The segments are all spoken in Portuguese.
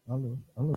Alô, alô.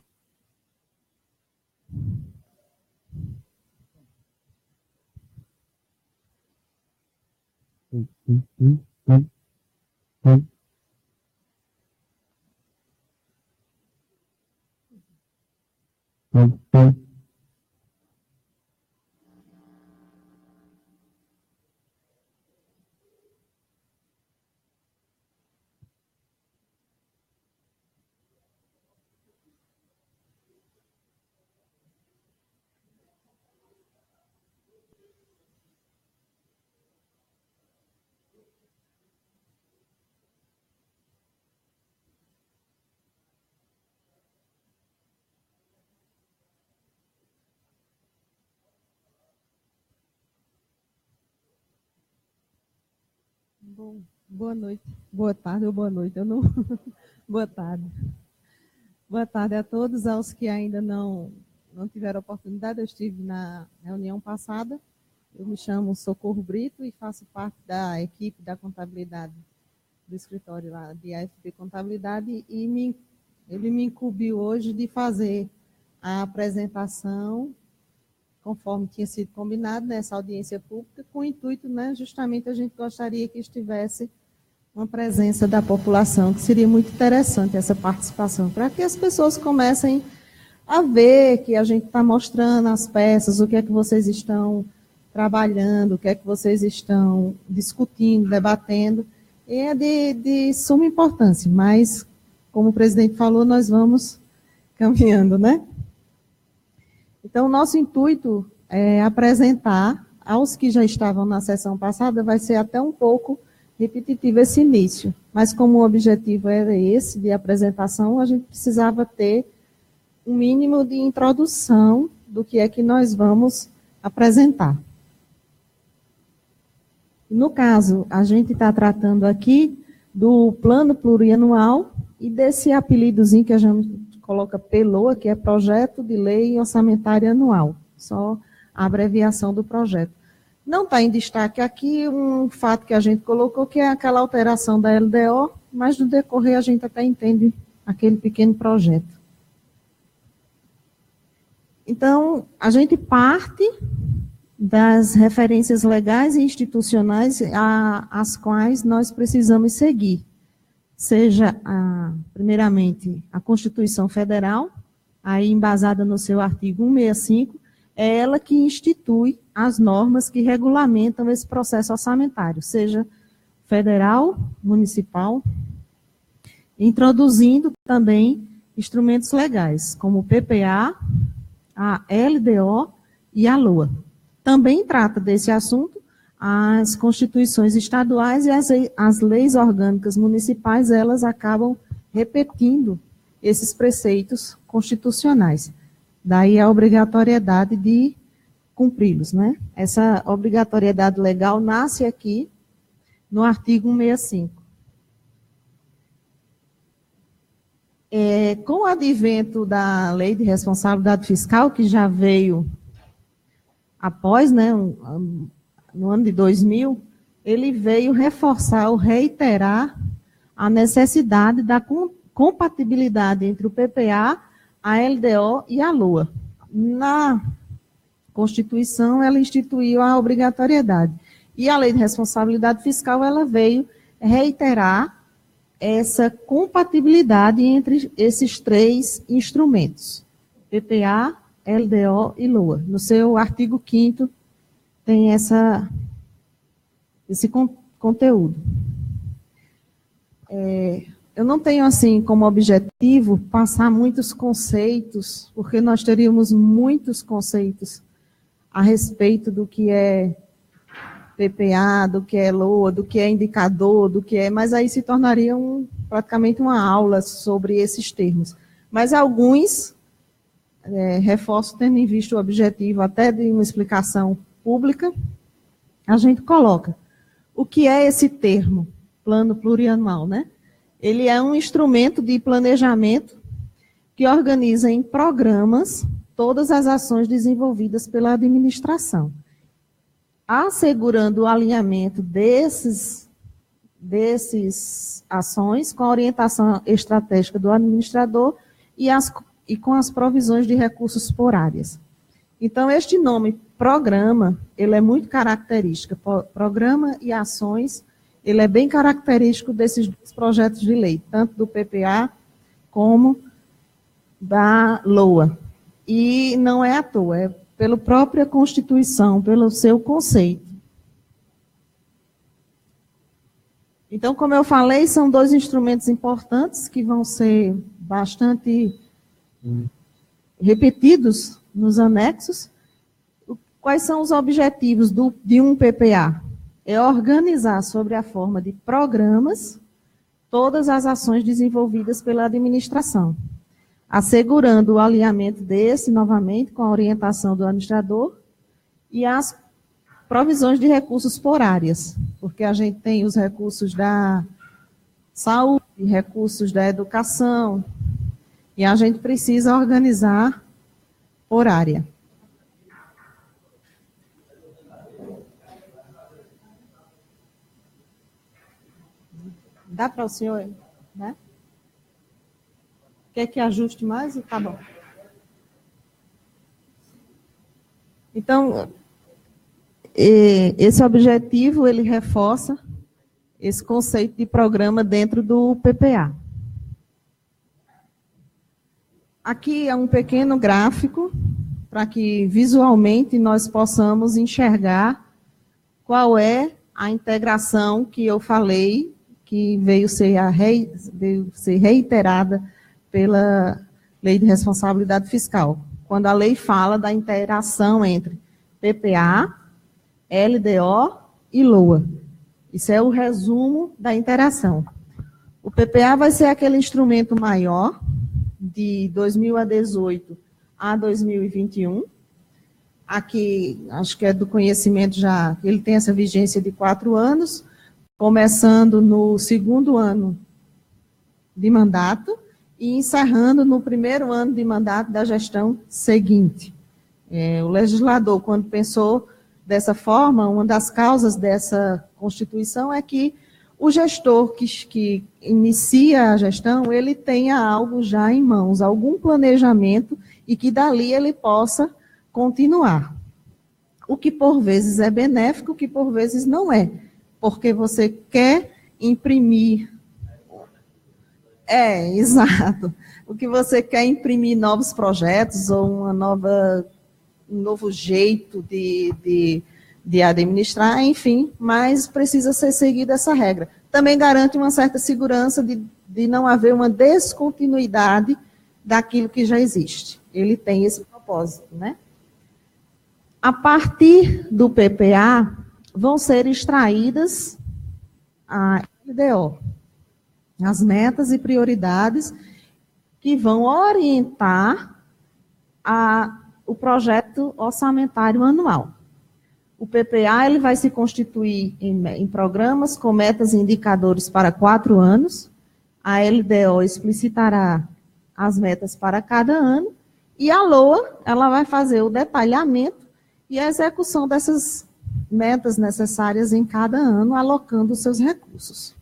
Boa noite, boa tarde ou boa noite, eu não. Boa tarde. Boa tarde a todos, aos que ainda não tiveram oportunidade. Eu estive na reunião passada. Eu me chamo Socorro Brito e faço parte da equipe da contabilidade do escritório lá de AFP Contabilidade e ele me incumbiu hoje de fazer a apresentação conforme tinha sido combinado nessa audiência pública, com o intuito, né, justamente a gente gostaria que estivesse uma presença da população, que seria muito interessante essa participação, para que as pessoas comecem a ver que a gente está mostrando as peças, o que é que vocês estão trabalhando, o que é que vocês estão discutindo, debatendo, e é de suma importância, mas, como o presidente falou, nós vamos caminhando, né? Então, o nosso intuito é apresentar aos que já estavam na sessão passada, vai ser até um pouco repetitivo esse início, mas como o objetivo era esse, de apresentação, a gente precisava ter um mínimo de introdução do que é que nós vamos apresentar. No caso, a gente está tratando aqui do plano plurianual e desse apelidozinho que a gente coloca PLOA, que é Projeto de Lei Orçamentária Anual, só a abreviação do projeto. Não está em destaque aqui um fato que a gente colocou, que é aquela alteração da LDO, mas no decorrer a gente até entende aquele pequeno projeto. Então, a gente parte das referências legais e institucionais às quais nós precisamos seguir. Seja, primeiramente, a Constituição Federal, aí embasada no seu artigo 165, é ela que institui as normas que regulamentam esse processo orçamentário, seja federal, municipal, introduzindo também instrumentos legais, como o PPA, a LDO e a LOA. Também trata desse assunto as constituições estaduais e as leis orgânicas municipais, elas acabam repetindo esses preceitos constitucionais. Daí a obrigatoriedade de cumpri-los, né? Essa obrigatoriedade legal nasce aqui no artigo 165. Com o advento da Lei de Responsabilidade Fiscal, que já veio após, né, no ano de 2000, ele veio reforçar ou reiterar a necessidade da compatibilidade entre o PPA, a LDO e a LOA. Na Constituição, ela instituiu a obrigatoriedade. E a Lei de Responsabilidade Fiscal, ela veio reiterar essa compatibilidade entre esses três instrumentos, PPA, LDO e LOA. No seu artigo 5º, tem esse conteúdo. Eu não tenho, assim, como objetivo passar muitos conceitos, porque nós teríamos muitos conceitos a respeito do que é PPA, do que é LOA, do que é indicador, do que é... Mas aí se tornaria praticamente uma aula sobre esses termos. Mas alguns, reforço, tendo em vista o objetivo até de uma explicação pública, a gente coloca. O que é esse termo, plano plurianual, né? Ele é um instrumento de planejamento que organiza em programas todas as ações desenvolvidas pela administração, assegurando o alinhamento desses ações com a orientação estratégica do administrador e com as provisões de recursos por áreas. Então, este nome, programa, ele é muito característico. Programa e ações, ele é bem característico desses projetos de lei, tanto do PPA como da LOA. E não é à toa, é pela própria Constituição, pelo seu conceito. Então, como eu falei, são dois instrumentos importantes que vão ser bastante repetidos nos anexos. Quais são os objetivos de um PPA? É organizar sobre a forma de programas todas as ações desenvolvidas pela administração, assegurando o alinhamento desse, novamente, com a orientação do administrador e as provisões de recursos por áreas, porque a gente tem os recursos da saúde, recursos da educação, e a gente precisa organizar por área. Dá para o senhor, né? Quer que ajuste mais? Tá bom. Então, esse objetivo, ele reforça esse conceito de programa dentro do PPA. Aqui é um pequeno gráfico para que visualmente nós possamos enxergar qual é a integração que eu falei, que veio ser reiterada pela Lei de Responsabilidade Fiscal. Quando a lei fala da interação entre PPA, LDO e LOA. Isso é o resumo da interação. O PPA vai ser aquele instrumento maior, de 2018 a 2021. Aqui, acho que é do conhecimento já, ele tem essa vigência de 4 anos, começando no 2º ano de mandato e encerrando no 1º ano de mandato da gestão seguinte. O legislador, quando pensou dessa forma, uma das causas dessa Constituição é que o gestor que inicia a gestão, ele tenha algo já em mãos, algum planejamento, e que dali ele possa continuar. O que por vezes é benéfico, o que por vezes não é, porque você quer imprimir... exato. O que você quer imprimir novos projetos ou um novo jeito de administrar, enfim, mas precisa ser seguida essa regra. Também garante uma certa segurança de não haver uma descontinuidade daquilo que já existe. Ele tem esse propósito, né? A partir do PPA, vão ser extraídas a LDO, as metas e prioridades que vão orientar o projeto orçamentário anual. O PPA ele vai se constituir em programas com metas e indicadores para 4 anos. A LDO explicitará as metas para cada ano. E a LOA ela vai fazer o detalhamento e a execução dessas metas necessárias em cada ano, alocando os seus recursos.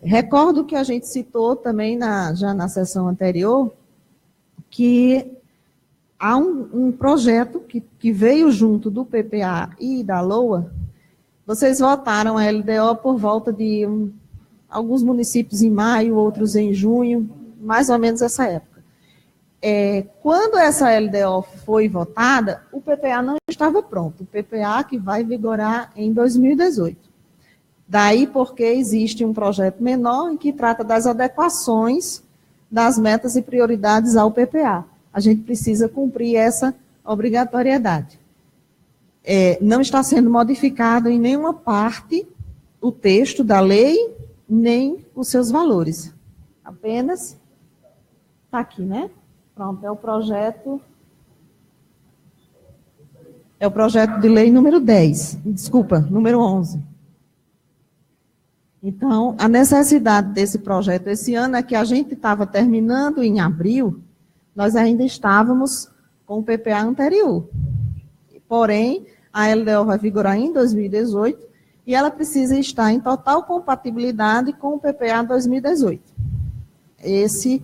Recordo que a gente citou também já na sessão anterior que há um projeto que veio junto do PPA e da LOA. Vocês votaram a LDO por volta de alguns municípios em maio, outros em junho, mais ou menos essa época. Quando essa LDO foi votada, o PPA não estava pronto. O PPA que vai vigorar em 2018. Daí porque existe um projeto menor em que trata das adequações das metas e prioridades ao PPA. A gente precisa cumprir essa obrigatoriedade. Não está sendo modificado em nenhuma parte o texto da lei, nem os seus valores. Apenas está aqui, né? Pronto, é o projeto de lei número 10, desculpa, número 11. Então, a necessidade desse projeto esse ano é que a gente estava terminando em abril, nós ainda estávamos com o PPA anterior. Porém, a LDO vai vigorar em 2018 e ela precisa estar em total compatibilidade com o PPA 2018. Esse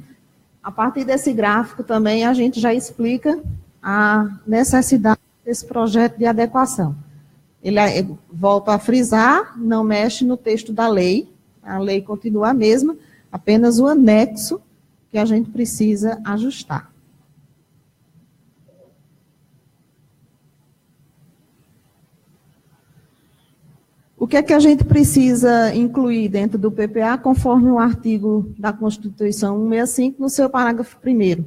A partir desse gráfico também a gente já explica a necessidade desse projeto de adequação. Ele, volto a frisar, não mexe no texto da lei, a lei continua a mesma, apenas o anexo que a gente precisa ajustar. O que é que a gente precisa incluir dentro do PPA, conforme o artigo da Constituição 165, no seu parágrafo 1º?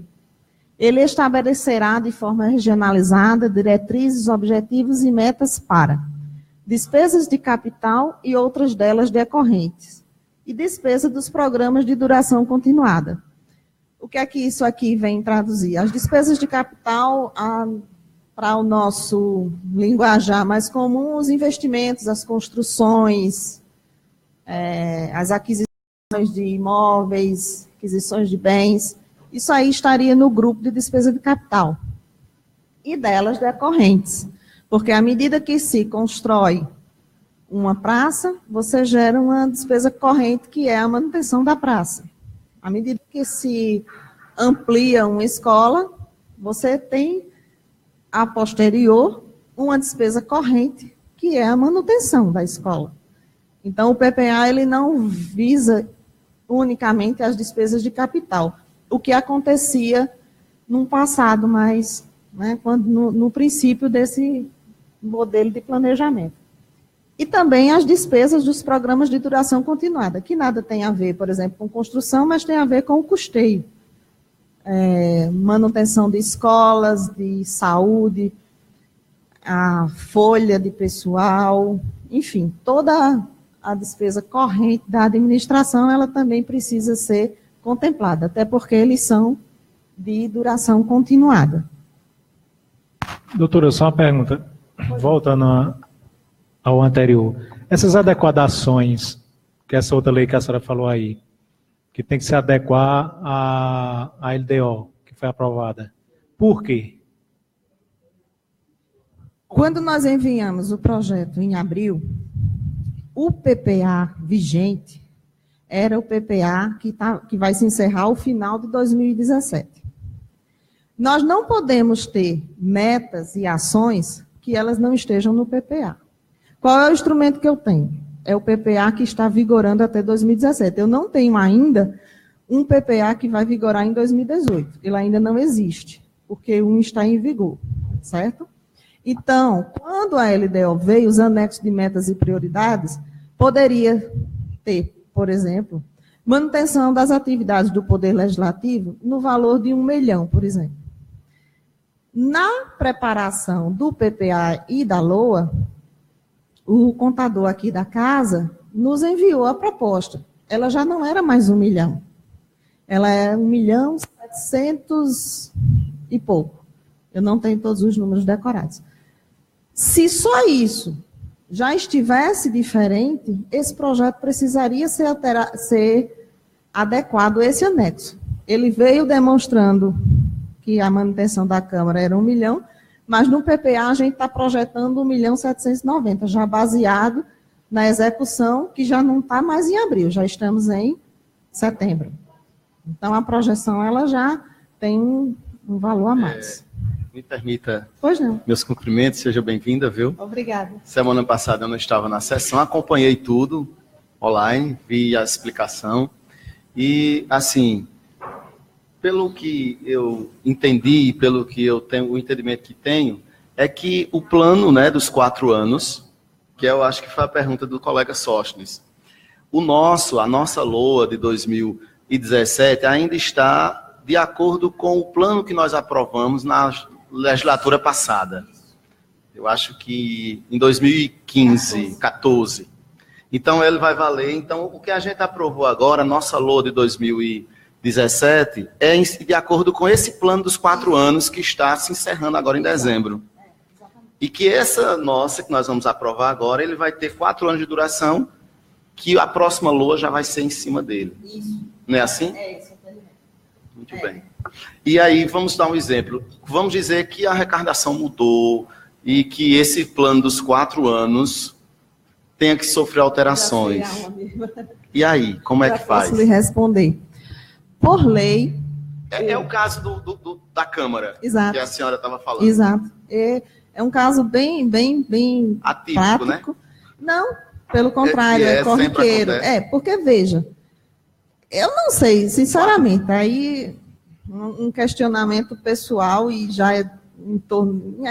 Ele estabelecerá de forma regionalizada diretrizes, objetivos e metas para despesas de capital e outras delas decorrentes, e despesa dos programas de duração continuada. O que é que isso aqui vem traduzir? As despesas de capital, para o nosso linguajar mais comum, os investimentos, as construções, as aquisições de imóveis, aquisições de bens, isso aí estaria no grupo de despesa de capital. E delas decorrentes. Porque à medida que se constrói uma praça, você gera uma despesa corrente, que é a manutenção da praça. À medida que se amplia uma escola, você tem, a posterior, uma despesa corrente, que é a manutenção da escola. Então, o PPA ele não visa unicamente as despesas de capital, o que acontecia no passado, mas quando, no princípio desse modelo de planejamento. E também as despesas dos programas de duração continuada, que nada tem a ver, por exemplo, com construção, mas tem a ver com o custeio. Manutenção de escolas, de saúde, a folha de pessoal, enfim, toda a despesa corrente da administração, ela também precisa ser contemplada, até porque eles são de duração continuada. Doutora, só uma pergunta, voltando ao anterior. Essas adequações, que essa outra lei que a senhora falou aí, que tem que se adequar à LDO, que foi aprovada, por quê? Quando nós enviamos o projeto em abril, o PPA vigente era o PPA que vai se encerrar ao final de 2017. Nós não podemos ter metas e ações que elas não estejam no PPA. Qual é o instrumento que eu tenho? É o PPA que está vigorando até 2017. Eu não tenho ainda um PPA que vai vigorar em 2018. Ele ainda não existe, porque um está em vigor, certo? Então, quando a LDO veio, os anexos de metas e prioridades, poderia ter, por exemplo, manutenção das atividades do Poder Legislativo no valor de 1 milhão, por exemplo. Na preparação do PPA e da LOA, o contador aqui da casa nos enviou a proposta. Ela já não era mais 1 milhão. Ela é 1.700.000 e pouco. Eu não tenho todos os números decorados. Se só isso já estivesse diferente, esse projeto precisaria ser adequado a esse anexo. Ele veio demonstrando que a manutenção da Câmara era 1 milhão, mas no PPA a gente está projetando 1.790.000, já baseado na execução, que já não está mais em abril, já estamos em setembro. Então a projeção ela já tem um valor a mais. Me permita, pois não, meus cumprimentos, seja bem-vinda, viu? Obrigada. Semana passada eu não estava na sessão, acompanhei tudo online, vi a explicação e, assim, pelo que eu entendi, pelo que eu tenho, o entendimento que tenho, é que o plano, né, dos 4 anos, que eu acho que foi a pergunta do colega Sóstenes, a nossa LOA de 2017 ainda está de acordo com o plano que nós aprovamos na legislatura passada. Eu acho que em 2015, 14. Então, ele vai valer. Então, o que a gente aprovou agora, a nossa LOA de 2017, é de acordo com esse plano dos 4 anos que está se encerrando agora em dezembro. E que essa nossa, que nós vamos aprovar agora, ele vai ter 4 anos de duração, que a próxima LOA já vai ser em cima dele. Isso. Não é assim? É isso. Muito bem. E aí, vamos dar um exemplo. Vamos dizer que a arrecadação mudou e que esse plano dos 4 anos tenha que sofrer alterações. E aí, como é que faz? Posso lhe responder. Por lei, É o caso da Câmara, Exato. que a senhora estava falando. Exato. É um caso bem atípico, prático. né? Não, pelo contrário, é corriqueiro. Porque, veja, eu não sei, sinceramente, aí um questionamento pessoal e já é em torno,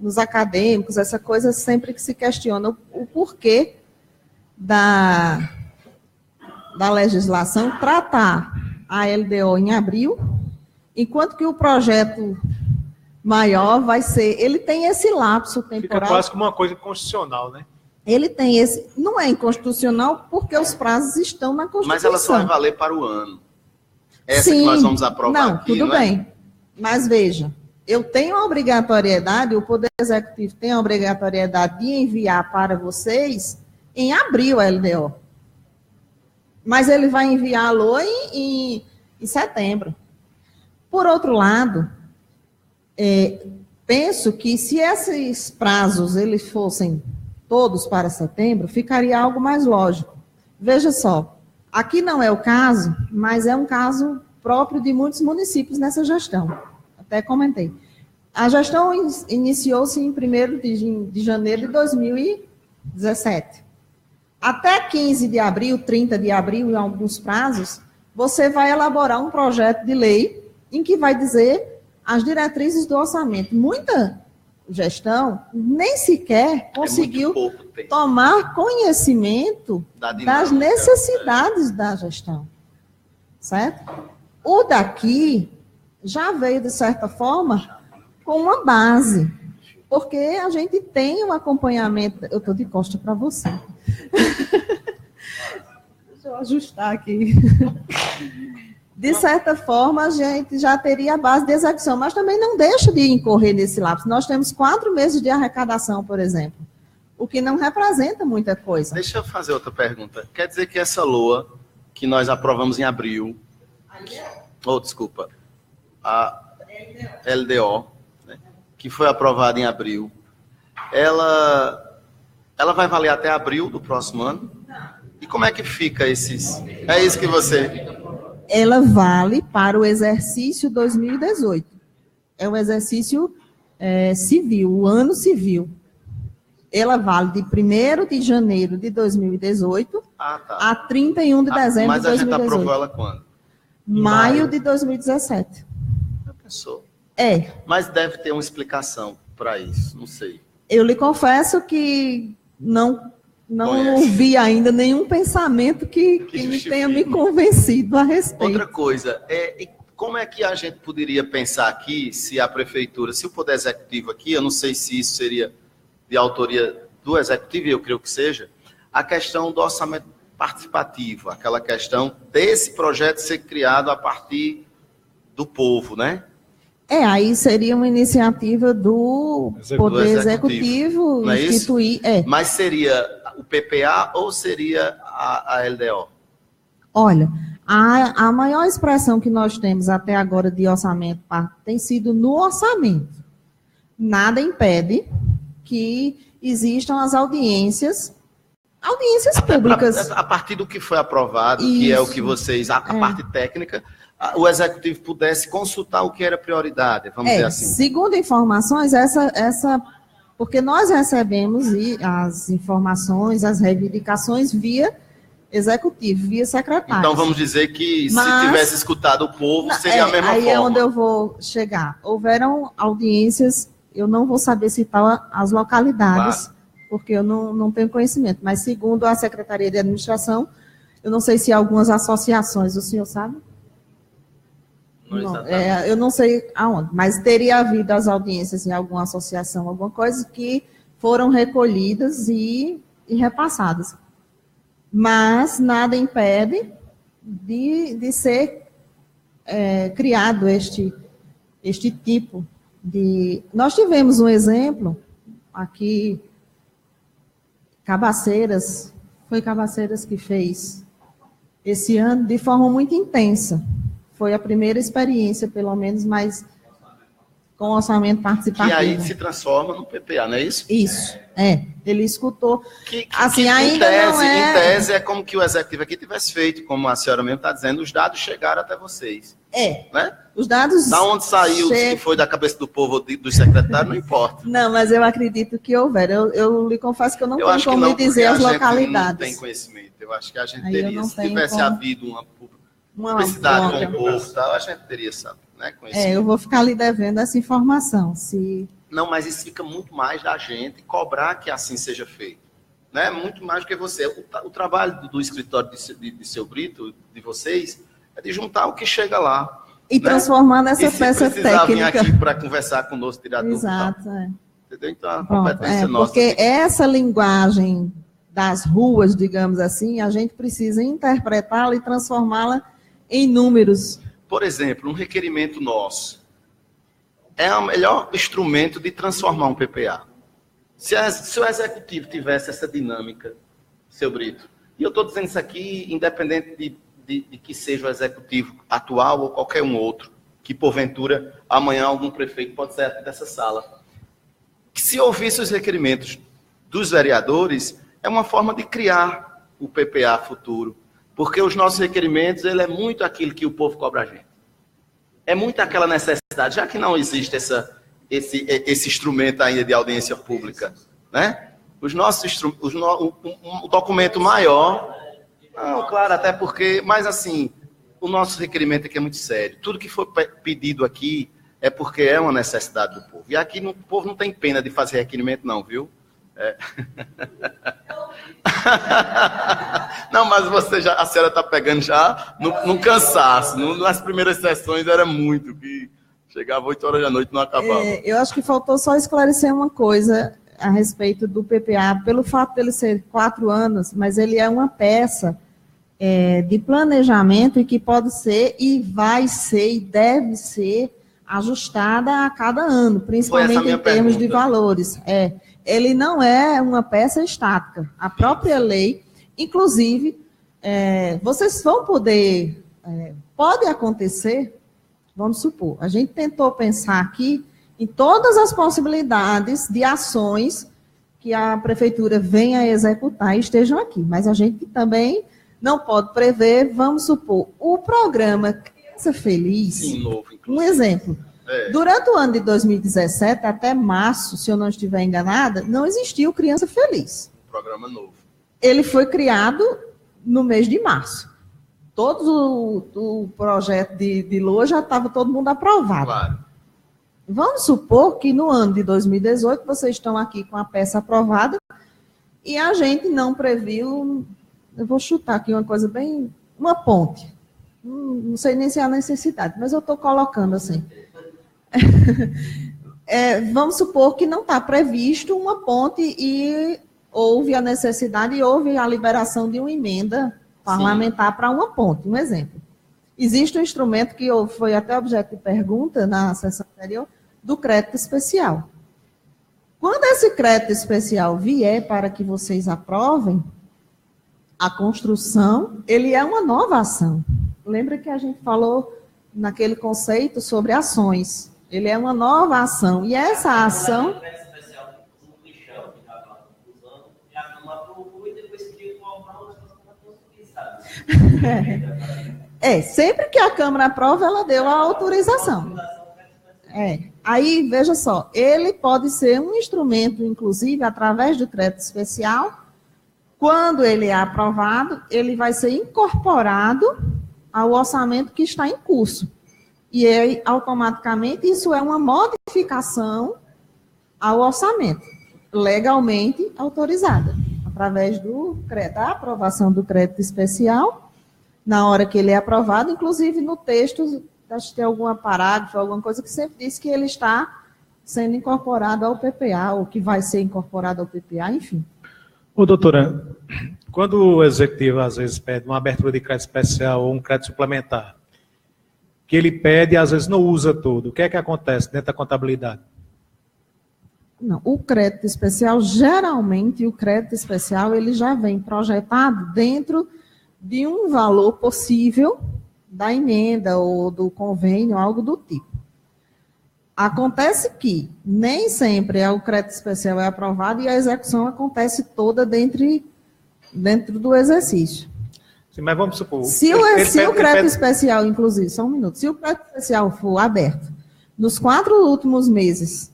nos acadêmicos, essa coisa sempre que se questiona o porquê da legislação tratar a LDO em abril, enquanto que o projeto maior vai ser, ele tem esse lapso temporal. Fica quase como uma coisa constitucional, né? Ele tem esse, não é inconstitucional porque os prazos estão na Constituição. Mas ela só vai valer para o ano. Essa Sim, que nós vamos aprovar não, aqui, tudo não é? bem. Mas veja, eu tenho a obrigatoriedade, o Poder Executivo tem a obrigatoriedade de enviar para vocês em abril a LDO. Mas ele vai enviá-lo em setembro. Por outro lado, penso que se esses prazos eles fossem todos para setembro, ficaria algo mais lógico. Veja só, aqui não é o caso, mas é um caso próprio de muitos municípios nessa gestão. Até comentei. A gestão iniciou-se em 1º de janeiro de 2017. Até 15 de abril, 30 de abril, em alguns prazos, você vai elaborar um projeto de lei em que vai dizer as diretrizes do orçamento. Muita gestão nem sequer conseguiu tomar conhecimento das necessidades da gestão. Certo? O daqui já veio, de certa forma, com uma base, porque a gente tem um acompanhamento. Eu estou de costa para você. Deixa eu ajustar aqui. De certa forma, a gente já teria a base de execução, mas também não deixa de incorrer nesse lapso. Nós temos 4 meses de arrecadação, por exemplo, o que não representa muita coisa. Deixa eu fazer outra pergunta. Quer dizer que essa LOA, que nós aprovamos em abril, desculpa, a LDO, né, que foi aprovada em abril, ela vai valer até abril do próximo ano? E como é que fica esses... É isso que você... Ela vale para o exercício 2018. É o exercício civil, o ano civil. Ela vale de 1º de janeiro de 2018 a 31 de dezembro de 2018. Mas a gente aprovou ela quando? Maio de 2017. Já pensou? Mas deve ter uma explicação para isso, não sei. Eu lhe confesso que não ouvi ainda nenhum pensamento que tenha me convencido a respeito. Outra coisa, como é que a gente poderia pensar aqui, se a prefeitura, se o Poder Executivo aqui, eu não sei se isso seria de autoria do Executivo, eu creio que seja, a questão do orçamento participativo, aquela questão desse projeto ser criado a partir do povo, né? Aí seria uma iniciativa do Poder Executivo instituir. Mas seria o PPA ou seria a LDO? Olha, a maior expressão que nós temos até agora de orçamento tem sido no orçamento. Nada impede que existam as audiências públicas. A partir do que foi aprovado, isso, que é o que vocês, a parte técnica, o Executivo pudesse consultar o que era prioridade, vamos dizer assim. Segundo informações, porque nós recebemos as informações, as reivindicações via Executivo, via secretário. Então vamos dizer que se tivesse escutado o povo, seria a mesma forma. Aí é onde eu vou chegar. Houveram audiências, eu não vou saber citar as localidades, porque eu não tenho conhecimento, mas segundo a Secretaria de Administração, eu não sei se algumas associações, o senhor sabe? Não, eu não sei aonde, mas teria havido as audiências em alguma associação, alguma coisa que foram recolhidas e repassadas. Mas nada impede de ser criado este tipo de... Nós tivemos um exemplo aqui, Cabaceiras, foi Cabaceiras que fez esse ano de forma muito intensa. Foi a primeira experiência, pelo menos, mas com orçamento participativo. Que aí se transforma no PPA, não é isso? Isso, ele escutou. Assim, ainda em tese, é como que o executivo aqui tivesse feito, como a senhora mesmo está dizendo, os dados chegaram até vocês. Né? Os dados... Da onde saiu, se foi da cabeça do povo ou dos secretários, não importa. Não, mas eu acredito que houver. Eu lhe confesso que eu não tenho como não, lhe dizer as localidades. Não tem conhecimento. Eu acho que a gente teria, se tivesse havido uma publicidade com o povo e tal, a gente teria, sabe, né, conhecimento. Eu vou ficar lhe devendo essa informação. Não, mas isso fica muito mais da gente cobrar que assim seja feito. Né? Muito mais do que você. O trabalho do escritório de seu Brito, de vocês, é de juntar o que chega lá. E transformar nessa peça técnica. Vir aqui para conversar conosco, tirar dúvida. Exato, Entendeu? Então, a competência nossa. Porque essa linguagem das ruas, digamos assim, a gente precisa interpretá-la e transformá-la em números. Por exemplo, um requerimento nosso é o melhor instrumento de transformar um PPA. Se o executivo tivesse essa dinâmica, seu Brito, e eu estou dizendo isso aqui independente de que seja o executivo atual ou qualquer um outro, que porventura amanhã algum prefeito pode sair dessa sala, que se ouvisse os requerimentos dos vereadores, é uma forma de criar o PPA futuro, porque os nossos requerimentos, ele é muito aquilo que o povo cobra a gente. É muito aquela necessidade, já que não existe esse instrumento ainda de audiência pública, né? O documento maior, não, claro, até porque, mas assim, o nosso requerimento aqui é muito sério. Tudo que for pedido aqui é porque é uma necessidade do povo. E aqui o povo não tem pena de fazer requerimento, não, viu? Não, mas a senhora está pegando já no cansaço. Nas primeiras sessões era muito, que chegava 8 horas da noite e não acabava. Eu acho que faltou só esclarecer uma coisa a respeito do PPA, pelo fato dele ser 4 anos, mas ele é uma peça de planejamento e que pode ser e vai ser e deve ser ajustada a cada ano, principalmente em termos de valores. Ele não é uma peça estática. A própria lei, inclusive, vocês vão poder, pode acontecer, vamos supor, a gente tentou pensar aqui em todas as possibilidades de ações que a prefeitura venha a executar e estejam aqui, mas a gente também não pode prever, vamos supor, o programa Criança Feliz, sim, novo, um exemplo. Durante o ano de 2017, até março, se eu não estiver enganada, não existiu Criança Feliz. Programa novo. Ele foi criado no mês de março. Todo o projeto de LOA já estava todo mundo aprovado. Claro. Vamos supor que no ano de 2018, vocês estão aqui com a peça aprovada e a gente não previu, eu vou chutar aqui uma coisa bem, uma ponte. Não sei nem se há necessidade, mas eu estou colocando assim. Vamos supor que não está previsto uma ponte e houve a necessidade e houve a liberação de uma emenda parlamentar para uma ponte, um exemplo. Existe um instrumento que foi até objeto de pergunta na sessão anterior, do crédito especial. Quando esse crédito especial vier para que vocês aprovem, a construção, ele é uma nova ação. Lembra que a gente falou naquele conceito sobre ações. Ele é uma nova ação. E essa ação... Sempre que a Câmara aprova, ela deu a autorização. Aí, veja só, ele pode ser um instrumento, inclusive, através do crédito especial. Quando ele é aprovado, ele vai ser incorporado ao orçamento que está em curso. E aí, automaticamente, isso é uma modificação ao orçamento, legalmente autorizada, através da aprovação do crédito especial, na hora que ele é aprovado, inclusive no texto, acho que tem algum parágrafo, alguma coisa que sempre diz que ele está sendo incorporado ao PPA, ou que vai ser incorporado ao PPA, enfim. Ô, doutora, quando o executivo, às vezes, pede uma abertura de crédito especial ou um crédito suplementar, que ele pede e, às vezes, não usa tudo, o que é que acontece dentro da contabilidade? Não, o crédito especial, geralmente, o crédito especial, ele já vem projetado dentro de um valor possível da emenda ou do convênio, algo do tipo. Acontece que nem sempre o crédito especial é aprovado e a execução acontece toda dentro do exercício. Sim, mas vamos supor... Se o crédito especial, inclusive, só um minuto, se o crédito especial for aberto nos 4 últimos meses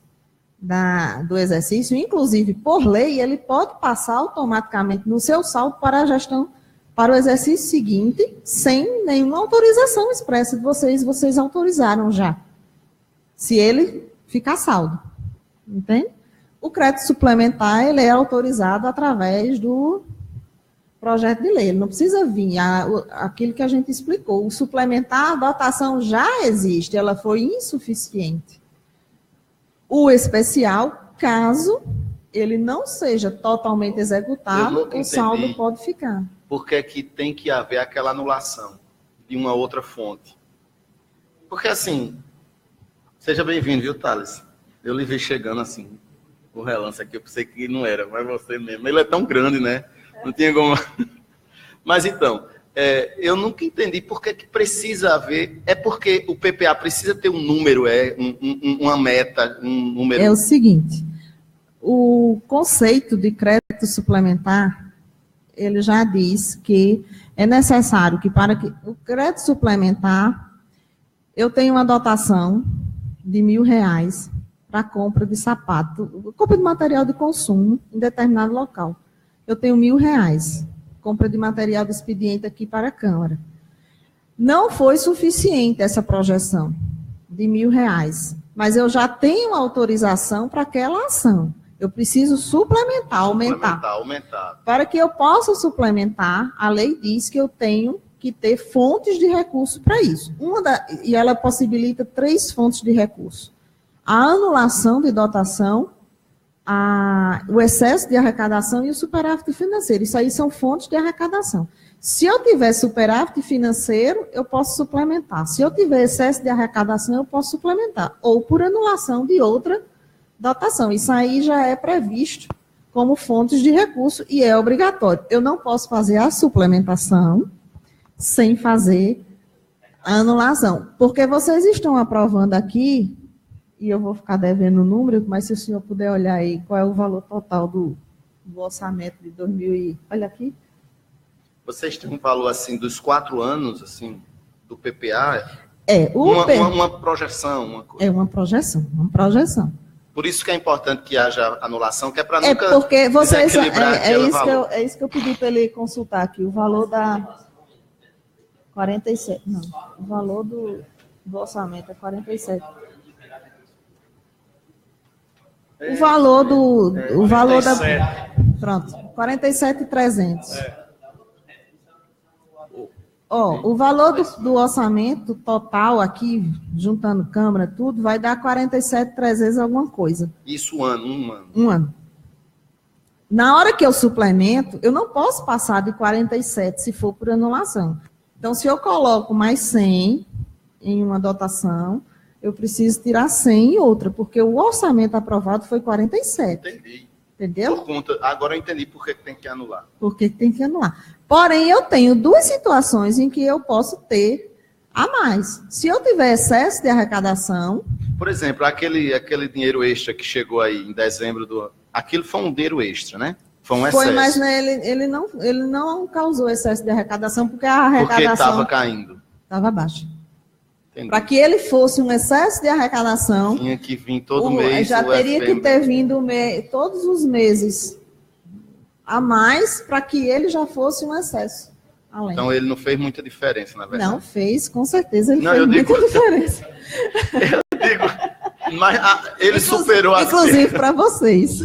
do exercício, inclusive por lei, ele pode passar automaticamente no seu saldo para a gestão, para o exercício seguinte, sem nenhuma autorização expressa de vocês autorizaram já. Se ele ficar saldo, entende? O crédito suplementar, ele é autorizado através do projeto de lei, ele não precisa vir, aquilo que a gente explicou, o suplementar, a dotação já existe, ela foi insuficiente. O especial, caso ele não seja totalmente executado, o saldo pode ficar. Por que que tem que haver aquela anulação de uma outra fonte? Porque assim... Seja bem-vindo, viu, Thales? Eu lhe vi chegando assim, o relance aqui, eu pensei que não era, mas você mesmo. Ele é tão grande, né? Não tinha como... Mas então, eu nunca entendi por que precisa haver... É porque o PPA precisa ter um número, uma meta, um número... É o seguinte, o conceito de crédito suplementar, ele já diz que é necessário que para que o crédito suplementar, eu tenho uma dotação de R$1.000 para compra de sapato, compra de material de consumo em determinado local. Eu tenho R$1.000, compra de material de expediente aqui para a Câmara. Não foi suficiente essa projeção de R$1.000, mas eu já tenho autorização para aquela ação. Eu preciso suplementar, aumentar. Para que eu possa suplementar, a lei diz que eu tenho que ter fontes de recurso para isso. E ela possibilita 3 fontes de recurso. A anulação de dotação, o excesso de arrecadação e o superávit financeiro. Isso aí são fontes de arrecadação. Se eu tiver superávit financeiro, eu posso suplementar. Se eu tiver excesso de arrecadação, eu posso suplementar. Ou por anulação de outra dotação. Isso aí já é previsto como fontes de recurso e é obrigatório. Eu não posso fazer a suplementação sem fazer a anulação. Porque vocês estão aprovando aqui, e eu vou ficar devendo o número, mas se o senhor puder olhar aí, qual é o valor total do orçamento de 2000 olha aqui. Vocês têm um valor, assim, dos 4 anos, assim, do PPA? Uma projeção, uma coisa. É uma projeção. Por isso que é importante que haja anulação, que é para nunca porque vocês, desequilibrar é isso que eu pedi para ele consultar aqui, o valor da... 47, não. O valor do orçamento é 47. O valor o valor da... Pronto, 47.300. O valor do orçamento total aqui, juntando Câmara, tudo, vai dar 47.300 alguma coisa. Isso um ano. Um ano. Na hora que eu suplemento, eu não posso passar de 47 se for por anulação. Então, se eu coloco mais 100 em uma dotação, eu preciso tirar 100 em outra, porque o orçamento aprovado foi 47. Entendi. Entendeu? Agora eu entendi por que tem que anular. Por que tem que anular. Porém, eu tenho 2 situações em que eu posso ter a mais. Se eu tiver excesso de arrecadação... Por exemplo, aquele dinheiro extra que chegou aí em dezembro do... Aquilo foi um dinheiro extra, né? Foi um excesso. Foi, mas né, ele não causou excesso de arrecadação, porque a arrecadação... Porque estava caindo. Estava baixa. Para que ele fosse um excesso de arrecadação... Tinha que vir todo mês. Já teria que ter vindo todos os meses a mais, para que ele já fosse um excesso. Além. Então ele não fez muita diferença, na verdade. Não, fez, com certeza ele fez muita diferença. Eu digo, mas ele superou a... Inclusive para vocês.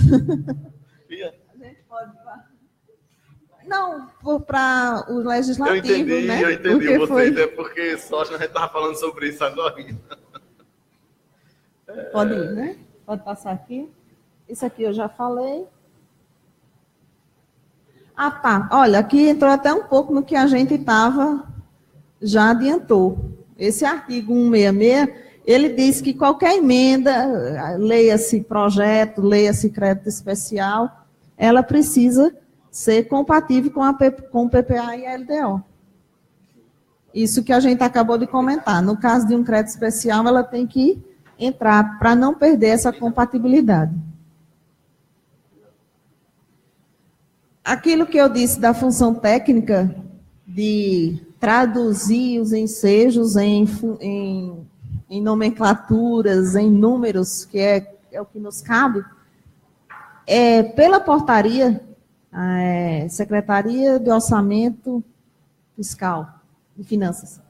Não, para o legislativo, né? Eu entendi vocês, é porque só a gente estava falando sobre isso agora. Pode ir, né? Pode passar aqui. Isso aqui eu já falei. Ah, tá. Olha, aqui entrou até um pouco no que a gente já adiantou. Esse artigo 166, ele diz que qualquer emenda, leia-se projeto, leia-se crédito especial, ela precisa ser compatível com o PPA e a LDO. Isso que a gente acabou de comentar. No caso de um crédito especial, ela tem que entrar para não perder essa compatibilidade. Aquilo que eu disse da função técnica de traduzir os ensejos em nomenclaturas, em números, que é o que nos cabe, pela portaria, Secretaria de Orçamento Fiscal e Finanças.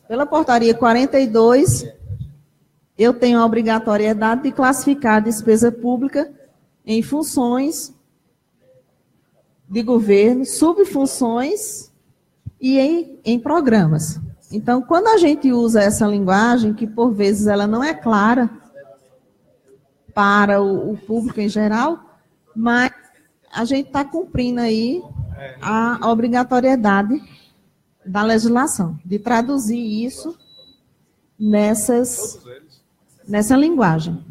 Pela portaria 42, eu tenho a obrigatoriedade de classificar a despesa pública em funções de governo, subfunções e em programas. Então, quando a gente usa essa linguagem, que por vezes ela não é clara para o público em geral, mas a gente está cumprindo aí a obrigatoriedade da legislação, de traduzir isso nessa linguagem.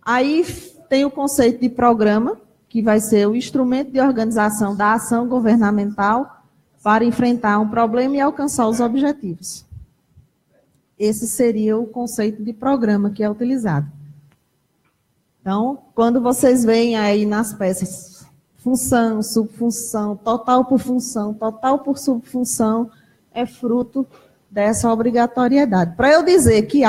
Aí tem o conceito de programa, que vai ser o instrumento de organização da ação governamental para enfrentar um problema e alcançar os objetivos. Esse seria o conceito de programa que é utilizado. Então, quando vocês veem aí nas peças função, subfunção, total por função, total por subfunção, é fruto dessa obrigatoriedade. Para eu dizer que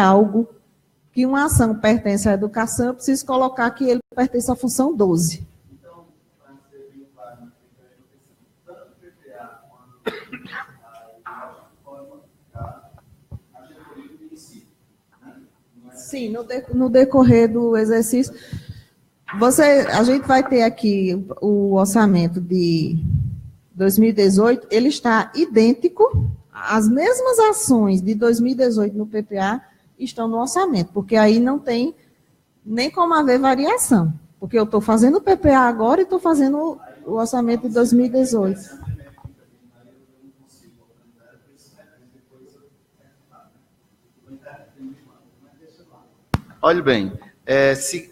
uma ação pertence à educação, eu preciso colocar que ele pertence à função 12. Sim, no decorrer do exercício, a gente vai ter aqui o orçamento de 2018, ele está idêntico, as mesmas ações de 2018 no PPA estão no orçamento, porque aí não tem nem como haver variação, porque eu estou fazendo o PPA agora e estou fazendo o orçamento de 2018. Olhe bem, se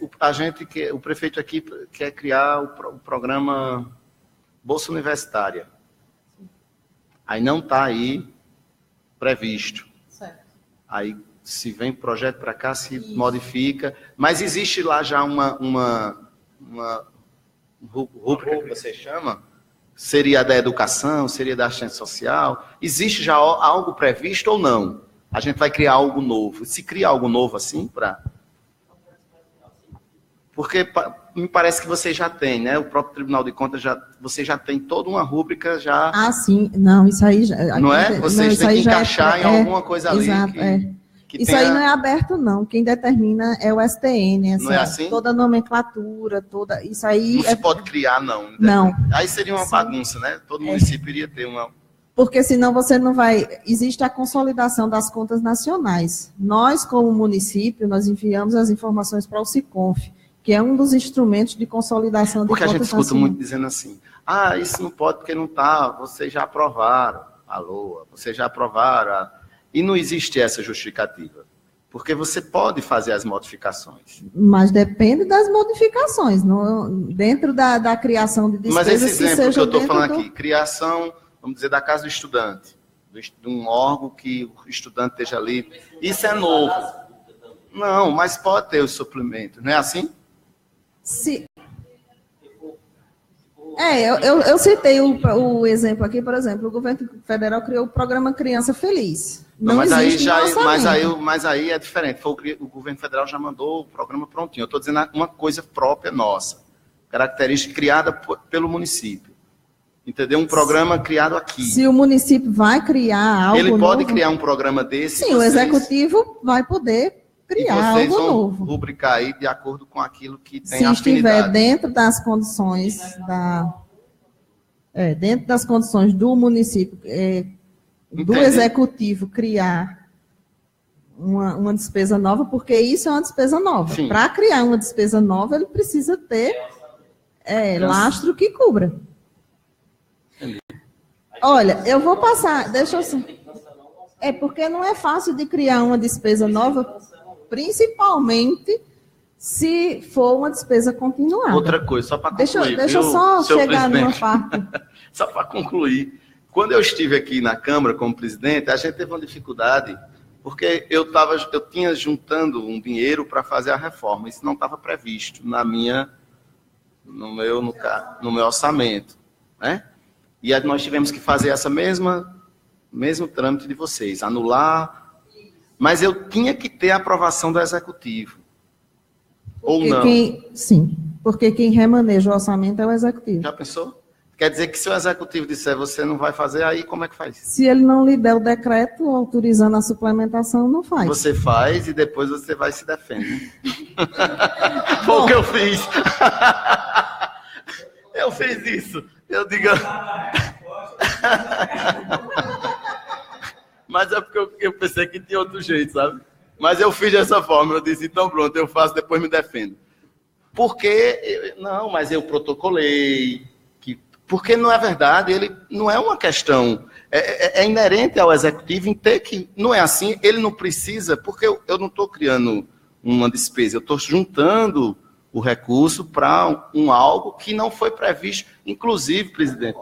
o prefeito aqui quer criar o programa Bolsa Universitária, aí não está aí previsto. Certo. Aí se vem projeto para cá, se modifica, mas existe lá já uma rúbrica que você chama, seria a da educação, seria da assistência social, existe já algo previsto ou não? A gente vai criar algo novo. Se cria algo novo assim para... Porque me parece que você já tem, né? O próprio Tribunal de Contas, você já tem toda uma rúbrica já... Ah, sim. Não, isso aí já... Não é? Vocês têm que encaixar em alguma coisa ali. Exato, isso aí não é aberto, não. Quem determina é o STN. Não é assim? Toda a nomenclatura, isso aí... Não se pode criar, não. Não. Aí seria uma bagunça, né? Todo município iria ter uma... Porque senão você não vai... Existe a consolidação das contas nacionais. Nós, como município, nós enviamos as informações para o SICONF, que é um dos instrumentos de consolidação de porque contas nacionais. Porque a gente escuta muito dizendo assim, isso não pode porque não está, vocês já aprovaram. Alô, vocês já aprovaram. E não existe essa justificativa. Porque você pode fazer as modificações. Mas depende das modificações, dentro da criação de despesas. Mas esse exemplo que eu estou falando aqui, criação, vamos dizer, da casa do estudante, de um órgão que o estudante esteja ali, isso é novo. Não, mas pode ter os suplementos, não é assim? Sim. Eu citei o exemplo aqui, por exemplo, o governo federal criou o programa Criança Feliz. Não, mas aí é diferente. O governo federal já mandou o programa prontinho. Eu estou dizendo uma coisa própria nossa, característica criada pelo município. Entendeu? Um programa criado aqui. Se o município vai criar algo ele pode novo, criar um programa desse. Sim, o executivo vai poder criar algo novo. Vocês vão rubricar aí de acordo com aquilo que tem se afinidade. Se estiver dentro das condições dentro das condições do município, do executivo criar uma despesa nova, porque isso é uma despesa nova. Para criar uma despesa nova, ele precisa ter lastro que cubra. Entendi. Olha, eu vou passar, deixa eu... porque não é fácil de criar uma despesa nova, principalmente se for uma despesa continuada. Outra coisa, só para concluir. Deixa eu só chegar numa parte. Só para concluir. Quando eu estive aqui na Câmara como presidente, a gente teve uma dificuldade Porque eu tinha juntando um dinheiro para fazer a reforma. Isso não estava previsto no meu orçamento, né? E aí nós tivemos que fazer essa mesmo trâmite de vocês, anular. Mas eu tinha que ter a aprovação do executivo. Ou não? Sim, porque quem remaneja o orçamento é o executivo. Já pensou? Quer dizer que se o executivo disser você não vai fazer, aí como é que faz? Se ele não lhe der o decreto autorizando a suplementação, não faz. Você faz e depois você vai se defender. Foi o que eu fiz. Eu fiz isso. Eu digo... Mas é porque eu pensei que tinha outro jeito, sabe? Mas eu fiz dessa forma. Eu disse, então pronto, eu faço, depois me defendo. Porque... Não, mas eu protocolei... Porque não é verdade, ele não é uma questão, é inerente ao executivo em ter que, não é assim, ele não precisa, porque eu não estou criando uma despesa, eu estou juntando o recurso para algo que não foi previsto, inclusive, presidente.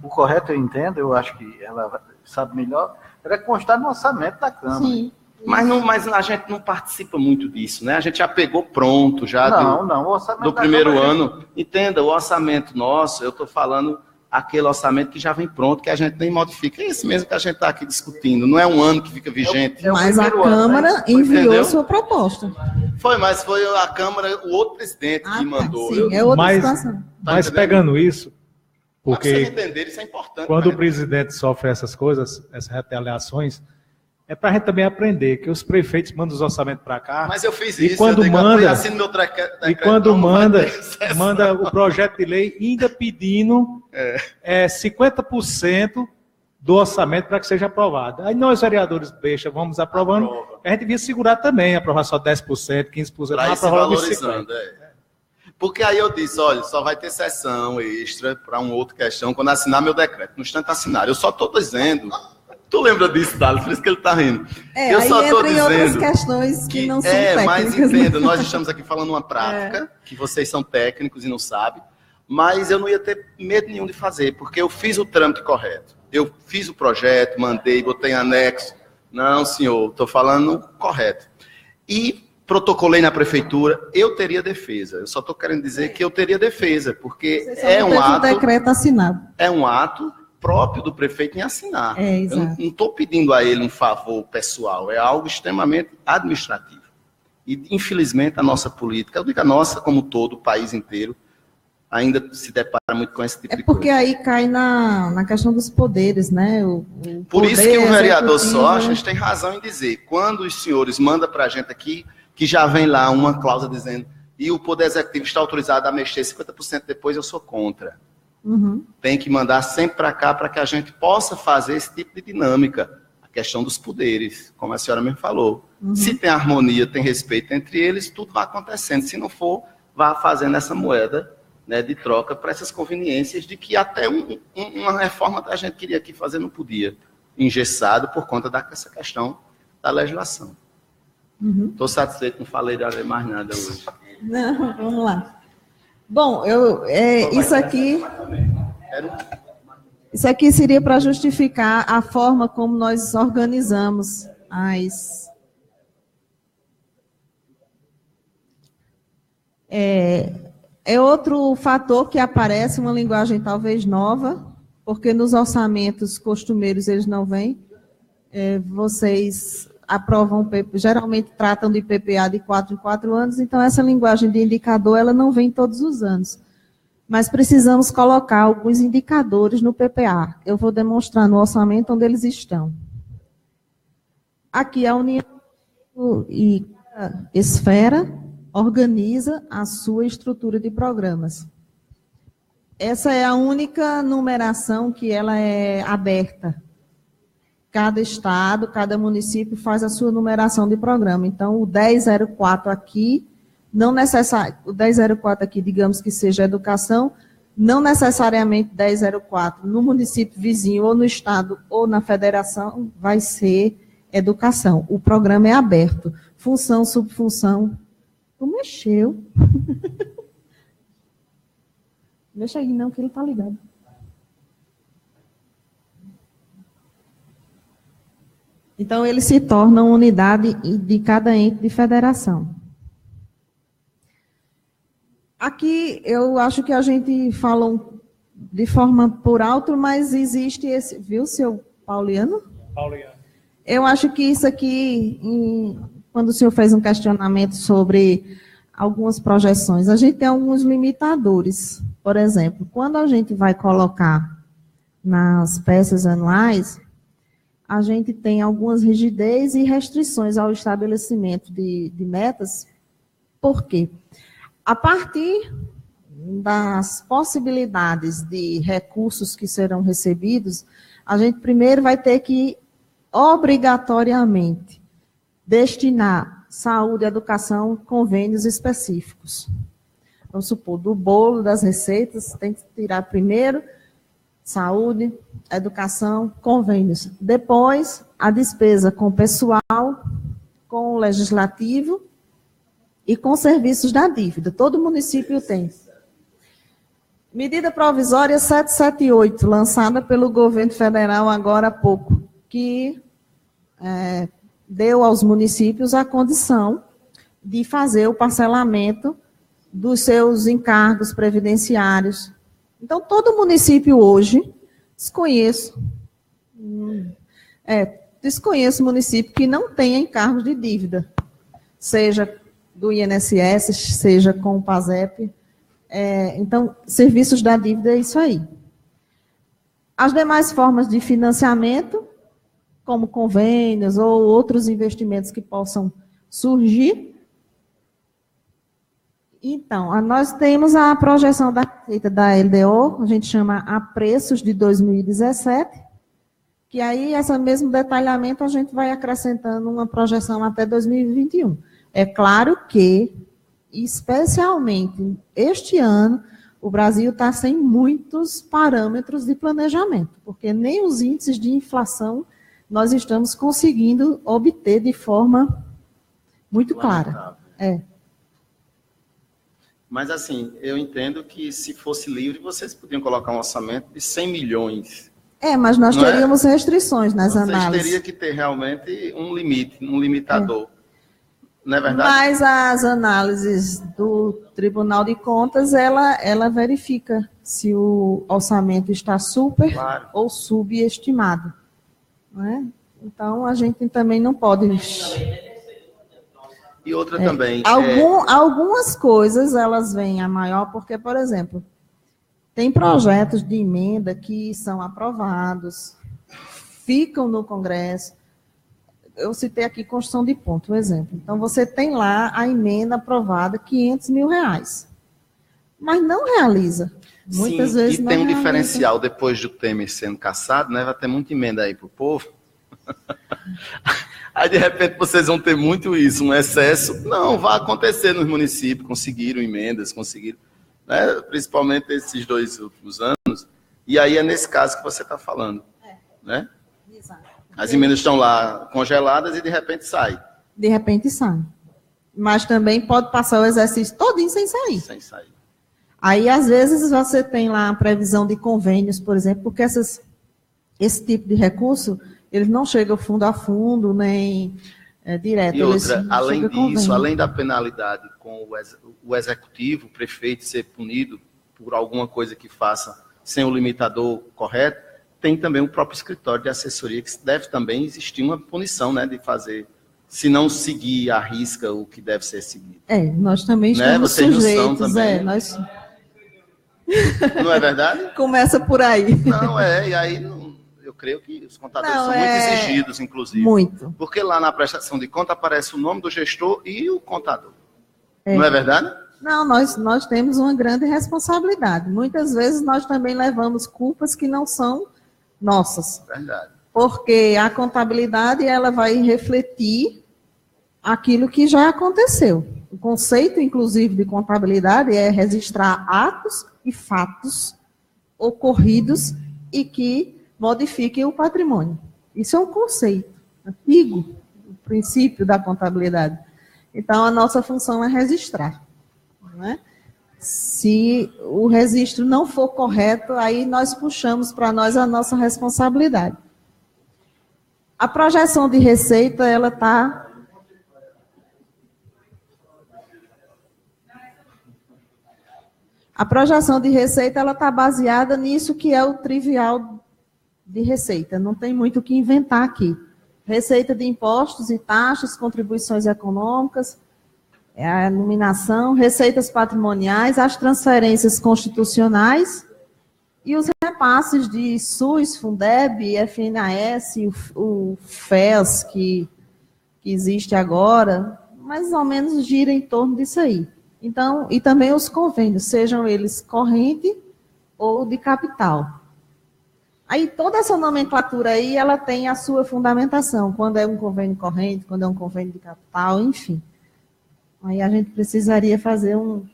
O correto, eu entendo, eu acho que ela sabe melhor, era constar no orçamento da Câmara. Sim. Mas a gente não participa muito disso, né? A gente já pegou pronto, já o orçamento do primeiro ano. Entenda, o orçamento nosso, eu estou falando aquele orçamento que já vem pronto, que a gente nem modifica. É esse mesmo que a gente está aqui discutindo. Não é um ano que fica vigente. Mas a Câmara enviou sua proposta. Mas foi a Câmara, o outro presidente que mandou. Sim, é outra situação. Mas pegando isso, porque pra vocês entenderem, isso é importante. Quando o presidente sofre essas coisas, essas retaliações, é para a gente também aprender que os prefeitos mandam os orçamentos para cá. Mas eu fiz e isso. Quando manda manda o projeto de lei ainda pedindo 50% do orçamento para que seja aprovado. Aí nós, vereadores besta, vamos aprovando. A gente devia segurar também, aprovar só 10%, 15%. Para ir se valorizando, Porque aí eu disse, olha, só vai ter sessão extra para uma outra questão quando assinar meu decreto. No instante assinar. Eu só estou dizendo... Tu lembra disso, Dali? Por isso que ele está rindo. Eu só estou dizendo outras questões que não são técnicas. Mas entenda, nós estamos aqui falando uma prática, que vocês são técnicos e não sabem, mas eu não ia ter medo nenhum de fazer, porque eu fiz o trâmite correto. Eu fiz o projeto, mandei, botei anexo. Não, senhor, estou falando correto. E protocolei na prefeitura, eu teria defesa. Eu só estou querendo dizer que eu teria defesa, porque é um ato... decreto assinado. É um ato próprio do prefeito em assinar. Eu não estou pedindo a ele um favor pessoal, é algo extremamente administrativo. E, infelizmente, a nossa política, eu digo a nossa como todo, o país inteiro, ainda se depara muito com esse tipo de coisa. Porque aí cai na questão dos poderes, né? Por isso que o vereador Sócrates tem razão em dizer, quando os senhores mandam para a gente aqui, que já vem lá uma cláusula dizendo, e o Poder Executivo está autorizado a mexer 50% depois, eu sou contra. Tem que mandar sempre para cá para que a gente possa fazer esse tipo de dinâmica. A questão dos poderes, como a senhora mesmo falou. Se tem harmonia, tem respeito entre eles, tudo vai acontecendo. Se não for, vá fazendo essa moeda, né, de troca para essas conveniências de que até uma reforma que a gente queria aqui fazer não podia. Engessado por conta dessa questão da legislação. Estou satisfeito, não falei de mais nada hoje. Não, vamos lá. Bom, isso aqui seria para justificar a forma como nós organizamos É outro fator que aparece, uma linguagem talvez nova, porque nos orçamentos costumeiros eles não vêm. Vocês aprovam, geralmente tratam de PPA de 4 em 4 anos, então essa linguagem de indicador ela não vem todos os anos. Mas precisamos colocar alguns indicadores no PPA. Eu vou demonstrar no orçamento onde eles estão. Aqui a União e a esfera organiza a sua estrutura de programas. Essa é a única numeração que ela é aberta. Cada estado, cada município faz a sua numeração de programa. Então, o 1004 aqui, o 1004 aqui, digamos que seja educação, não necessariamente 1004 no município vizinho, ou no estado, ou na federação, vai ser educação. O programa é aberto. Função, subfunção. Tu mexeu. Deixa aí não, que ele está ligado. Então, ele se torna uma unidade de cada ente de federação. Aqui, eu acho que a gente falou de forma por alto, mas existe esse... Viu, seu Pauliano? Pauliano. Eu acho que isso aqui, quando o senhor fez um questionamento sobre algumas projeções, a gente tem alguns limitadores. Por exemplo, quando a gente vai colocar nas peças anuais, a gente tem algumas rigidez e restrições ao estabelecimento de metas. Por quê? A partir das possibilidades de recursos que serão recebidos, a gente primeiro vai ter que, obrigatoriamente, destinar saúde, educação, convênios específicos. Vamos supor, do bolo das receitas, tem que tirar primeiro saúde, educação, convênios. Depois, a despesa com pessoal, com o legislativo e com serviços da dívida. Todo município tem. Medida provisória 778, lançada pelo governo federal agora há pouco, que deu aos municípios a condição de fazer o parcelamento dos seus encargos previdenciários. Então, todo município hoje, desconheço município que não tenha encargos de dívida, seja do INSS, seja com o PASEP. Então, serviços da dívida é isso aí. As demais formas de financiamento, como convênios ou outros investimentos que possam surgir. Então, nós temos a projeção da receita da LDO, a gente chama a preços de 2017, que aí, esse mesmo detalhamento, a gente vai acrescentando uma projeção até 2021. É claro que, especialmente este ano, o Brasil está sem muitos parâmetros de planejamento, porque nem os índices de inflação nós estamos conseguindo obter de forma muito clara. Mas, assim, eu entendo que, se fosse livre, vocês podiam colocar um orçamento de 100 milhões. Mas nós teríamos restrições nas análises. Vocês teriam que ter, realmente, um limite, um limitador. Não é verdade? Mas as análises do Tribunal de Contas, ela verifica se o orçamento está super ou subestimado. Não é? Então, a gente também não pode... E outra também... Algumas coisas, elas vêm a maior, porque, por exemplo, tem projetos de emenda que são aprovados, ficam no Congresso. Eu citei aqui construção de ponto, um exemplo. Então, você tem lá a emenda aprovada, R$500 mil, mas não realiza. Muitas vezes e tem um diferencial, depois do Temer sendo cassado, né? Vai ter muita emenda aí para o povo. Aí, de repente, vocês vão ter muito isso, um excesso. Não, vai acontecer nos municípios, conseguiram emendas, né? Principalmente esses 2 últimos anos. E aí é nesse caso que você está falando. Né? Exato. As emendas estão lá congeladas e de repente sai. De repente sai. Mas também pode passar o exercício todinho sem sair. Sem sair. Aí, às vezes, você tem lá a previsão de convênios, por exemplo, porque esse tipo de recurso, eles não chegam fundo a fundo, nem direto. E outra, além disso, além da penalidade com o executivo, o prefeito ser punido por alguma coisa que faça sem o limitador correto, tem também o próprio escritório de assessoria, que deve também existir uma punição, né, de fazer, se não seguir à risca o que deve ser seguido. Nós também estamos sujeitos. Também. Nós... Não é verdade? Começa por aí. Não, e aí eu creio que os contadores são muito exigidos, inclusive. Muito. Porque lá na prestação de conta aparece o nome do gestor e o contador. Não é verdade? Não, nós temos uma grande responsabilidade. Muitas vezes nós também levamos culpas que não são nossas. Verdade. Porque a contabilidade, ela vai refletir aquilo que já aconteceu. O conceito, inclusive, de contabilidade é registrar atos e fatos ocorridos e que modifiquem o patrimônio. Isso é um conceito antigo, o princípio da contabilidade. Então, a nossa função é registrar. Não é? Se o registro não for correto, aí nós puxamos para nós a nossa responsabilidade. A projeção de receita, ela está... A projeção de receita, ela está baseada nisso que é o trivial de receita. Não tem muito o que inventar aqui. Receita de impostos e taxas, contribuições econômicas, a iluminação, receitas patrimoniais, as transferências constitucionais e os repasses de SUS, Fundeb, FNAS, o FES, que existe agora, mais ou menos gira em torno disso aí. Então, e também os convênios, sejam eles corrente ou de capital. Aí toda essa nomenclatura aí, ela tem a sua fundamentação, quando é um convênio corrente, quando é um convênio de capital, enfim. Aí a gente precisaria fazer um...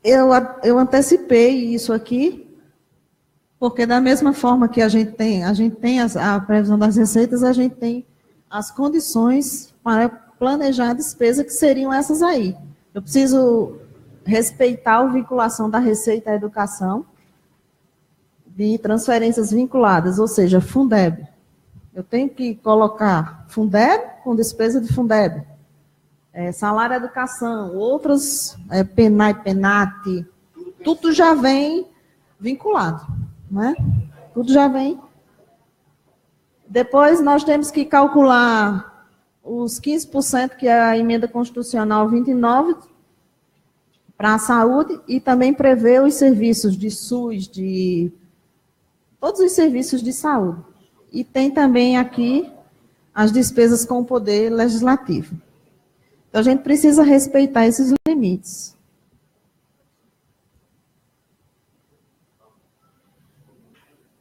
Eu antecipei isso aqui, porque da mesma forma que a gente tem a previsão das receitas, a gente tem as condições para planejar a despesa, que seriam essas aí. Eu preciso respeitar a vinculação da receita à educação, de transferências vinculadas, ou seja, Fundeb. Eu tenho que colocar Fundeb com despesa de Fundeb. Salário educação, outras, PENAI, PENAT, tudo já vem vinculado, né? Tudo já vem. Depois nós temos que calcular os 15% que é a emenda constitucional 29 para a saúde e também prever os serviços de SUS, de todos os serviços de saúde. E tem também aqui as despesas com o poder legislativo. Então, a gente precisa respeitar esses limites.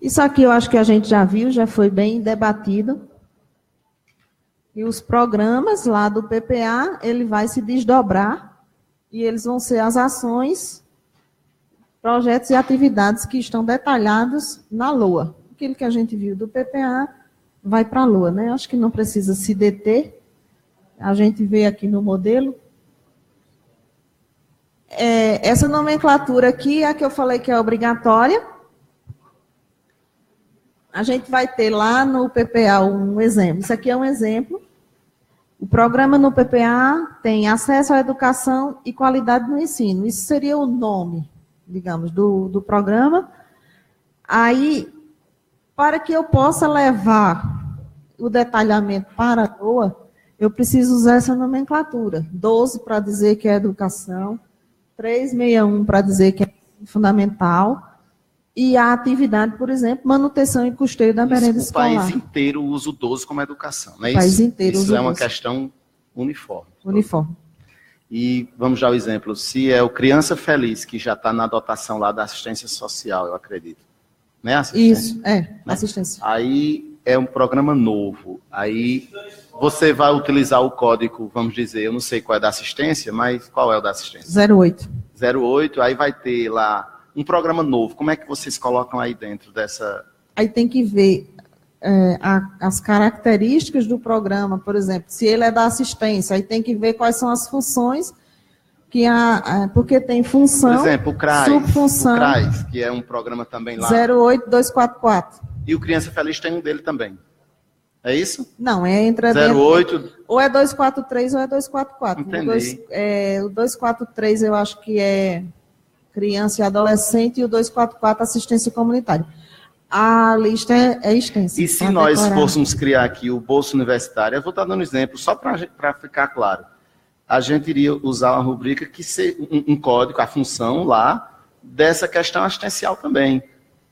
Isso aqui eu acho que a gente já viu, já foi bem debatido. E os programas lá do PPA, ele vai se desdobrar e eles vão ser as ações, projetos e atividades que estão detalhados na LOA. Aquilo que a gente viu do PPA vai para a LOA, né? Acho que não precisa se deter. A gente vê aqui no modelo. Essa nomenclatura aqui é a que eu falei que é obrigatória. A gente vai ter lá no PPA um exemplo. Isso aqui é um exemplo. O programa no PPA tem acesso à educação e qualidade no ensino. Isso seria o nome, digamos, do programa. Aí, para que eu possa levar o detalhamento para a LOA, eu preciso usar essa nomenclatura. 12 para dizer que é educação, 361 para dizer que é fundamental, e a atividade, por exemplo, manutenção e custeio da merenda escolar. O país inteiro usa o 12 como educação, não é isso? O país inteiro usa o 12. Isso é uma questão uniforme. Uniforme. E vamos dar o exemplo, se é o Criança Feliz, que já está na dotação lá da assistência social, eu acredito. Né, assistência? Isso, assistência. Aí é um programa novo, aí você vai utilizar o código, vamos dizer, eu não sei qual é da assistência, mas qual é o da assistência? 08. 08, aí vai ter lá um programa novo. Como é que vocês colocam aí dentro dessa... Aí tem que ver as características do programa, por exemplo, se ele é da assistência, aí tem que ver quais são as funções, porque tem função, por exemplo, o CRAS, subfunção, o CRAS, que é um programa também lá. 08244. E o Criança Feliz tem um dele também. É isso? Não, entra 08. Dentro, ou é 243 ou é 244. Entendi. O 243 eu acho que é criança e adolescente e o 244 assistência comunitária. A lista é extensa. E se nós fôssemos criar aqui o Bolsa Universitário, eu vou estar dando um exemplo, só para ficar claro. A gente iria usar uma rubrica que ser um código, a função lá, dessa questão assistencial também.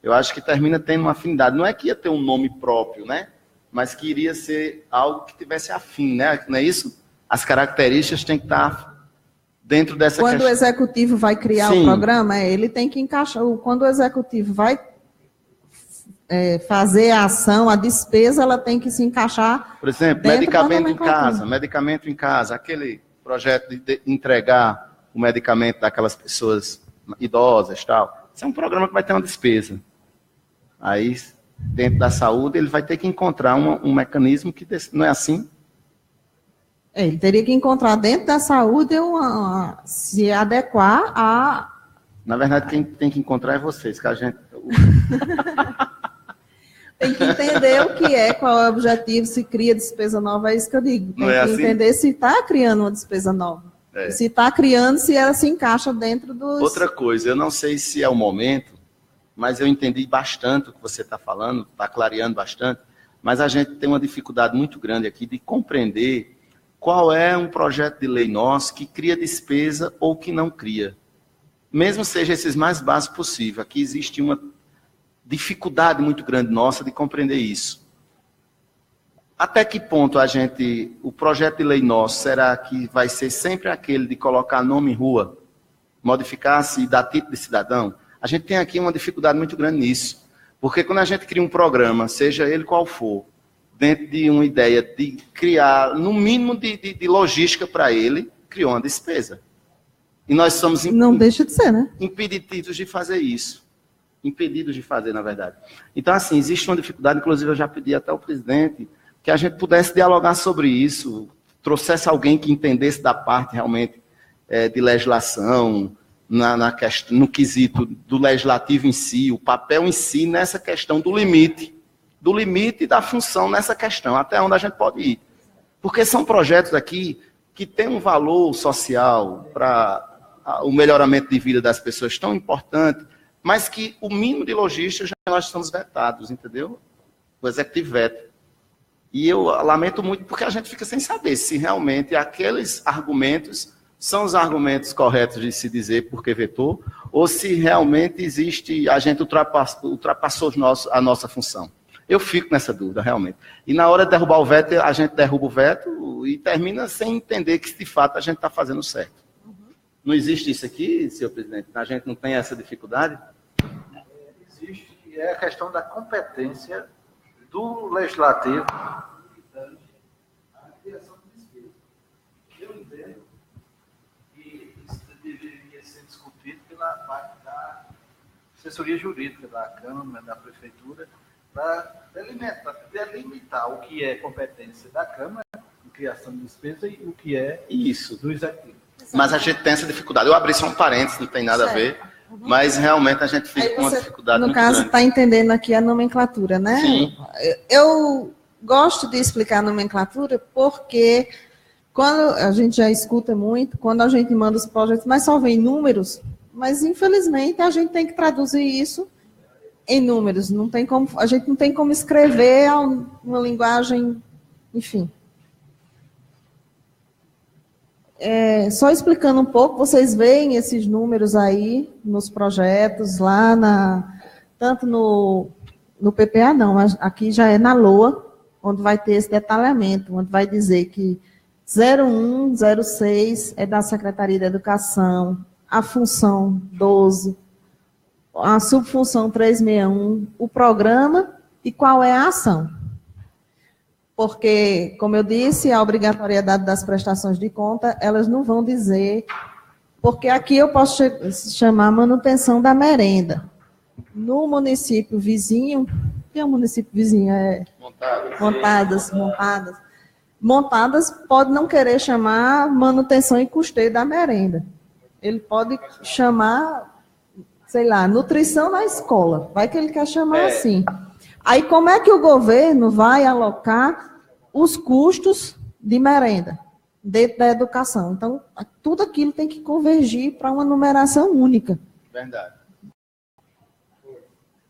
Eu acho que termina tendo uma afinidade. Não é que ia ter um nome próprio, né? Mas que iria ser algo que tivesse afim, né? Não é isso? As características têm que estar dentro dessa questão. Quando o executivo vai criar o programa, ele tem que encaixar. Quando o executivo vai fazer a ação, a despesa, ela tem que se encaixar. Por exemplo, medicamento em casa, aquele projeto de entregar o medicamento daquelas pessoas idosas e tal. Isso é um programa que vai ter uma despesa. Aí, dentro da saúde, ele vai ter que encontrar um mecanismo que não é assim. Ele teria que encontrar dentro da saúde se adequar a... Na verdade, quem tem que encontrar é vocês, que a gente... Tem que entender o que é, qual é o objetivo, se cria despesa nova, é isso que eu digo. Tem Não é que assim? entender se está criando uma despesa nova. É. Se está criando, se ela se encaixa dentro dos... Outra coisa, eu não sei se é o momento, mas eu entendi bastante o que você está falando, está clareando bastante, mas a gente tem uma dificuldade muito grande aqui de compreender qual é um projeto de lei nosso que cria despesa ou que não cria. Mesmo seja esses mais básicos possível, aqui existe uma dificuldade muito grande nossa de compreender isso. Até que ponto o projeto de lei nosso, será que vai ser sempre aquele de colocar nome em rua, modificar-se e dar título de cidadão? A gente tem aqui uma dificuldade muito grande nisso. Porque quando a gente cria um programa, seja ele qual for, dentro de uma ideia de criar, no mínimo, de logística para ele, criou uma despesa. E nós somos Não deixa de ser, né? impedidos de fazer isso. Impedidos de fazer, na verdade. Então, assim, existe uma dificuldade, inclusive eu já pedi até ao presidente, que a gente pudesse dialogar sobre isso, trouxesse alguém que entendesse da parte realmente de legislação, no quesito do legislativo em si, o papel em si nessa questão do limite e da função nessa questão, até onde a gente pode ir. Porque são projetos aqui que têm um valor social para o melhoramento de vida das pessoas tão importante, mas que o mínimo de logística já nós estamos vetados, entendeu? O executivo veta. E eu lamento muito porque a gente fica sem saber se realmente aqueles argumentos são os argumentos corretos de se dizer porque vetou, ou se realmente a gente ultrapassou a nossa função. Eu fico nessa dúvida, realmente. E na hora de derrubar o veto, a gente derruba o veto e termina sem entender que, de fato, a gente está fazendo certo. Não existe isso aqui, senhor presidente? A gente não tem essa dificuldade? Existe, e é a questão da competência do legislativo. A criação de despesa. Eu entendo que isso deveria ser discutido pela parte da assessoria jurídica da Câmara, da Prefeitura, para delimitar o que é competência da Câmara, em criação de despesa, e o que é Isso. do Executivo. Mas a gente tem essa dificuldade. Eu abri só um parênteses, não tem nada a ver, mas realmente a gente fica com uma dificuldade muito grande. No caso, está entendendo aqui a nomenclatura, né? Sim. Eu gosto de explicar a nomenclatura porque quando a gente já escuta muito, quando a gente manda os projetos, mas só vem números, mas infelizmente a gente tem que traduzir isso em números. Não tem como, a gente não tem como escrever uma linguagem, enfim. Só explicando um pouco, vocês veem esses números aí nos projetos, lá tanto no PPA não, mas aqui já é na LOA, onde vai ter esse detalhamento, onde vai dizer que 01, 06 é da Secretaria da Educação, a função 12, a subfunção 361, o programa e qual é a ação. Porque, como eu disse, a obrigatoriedade das prestações de conta, elas não vão dizer, porque aqui eu posso chamar manutenção da merenda. No município vizinho, que é o município vizinho? Montadas pode não querer chamar manutenção e custeio da merenda. Ele pode chamar, sei lá, nutrição na escola. Vai que ele quer chamar assim. Aí, como é que o governo vai alocar os custos de merenda dentro da educação? Então, tudo aquilo tem que convergir para uma numeração única. Verdade.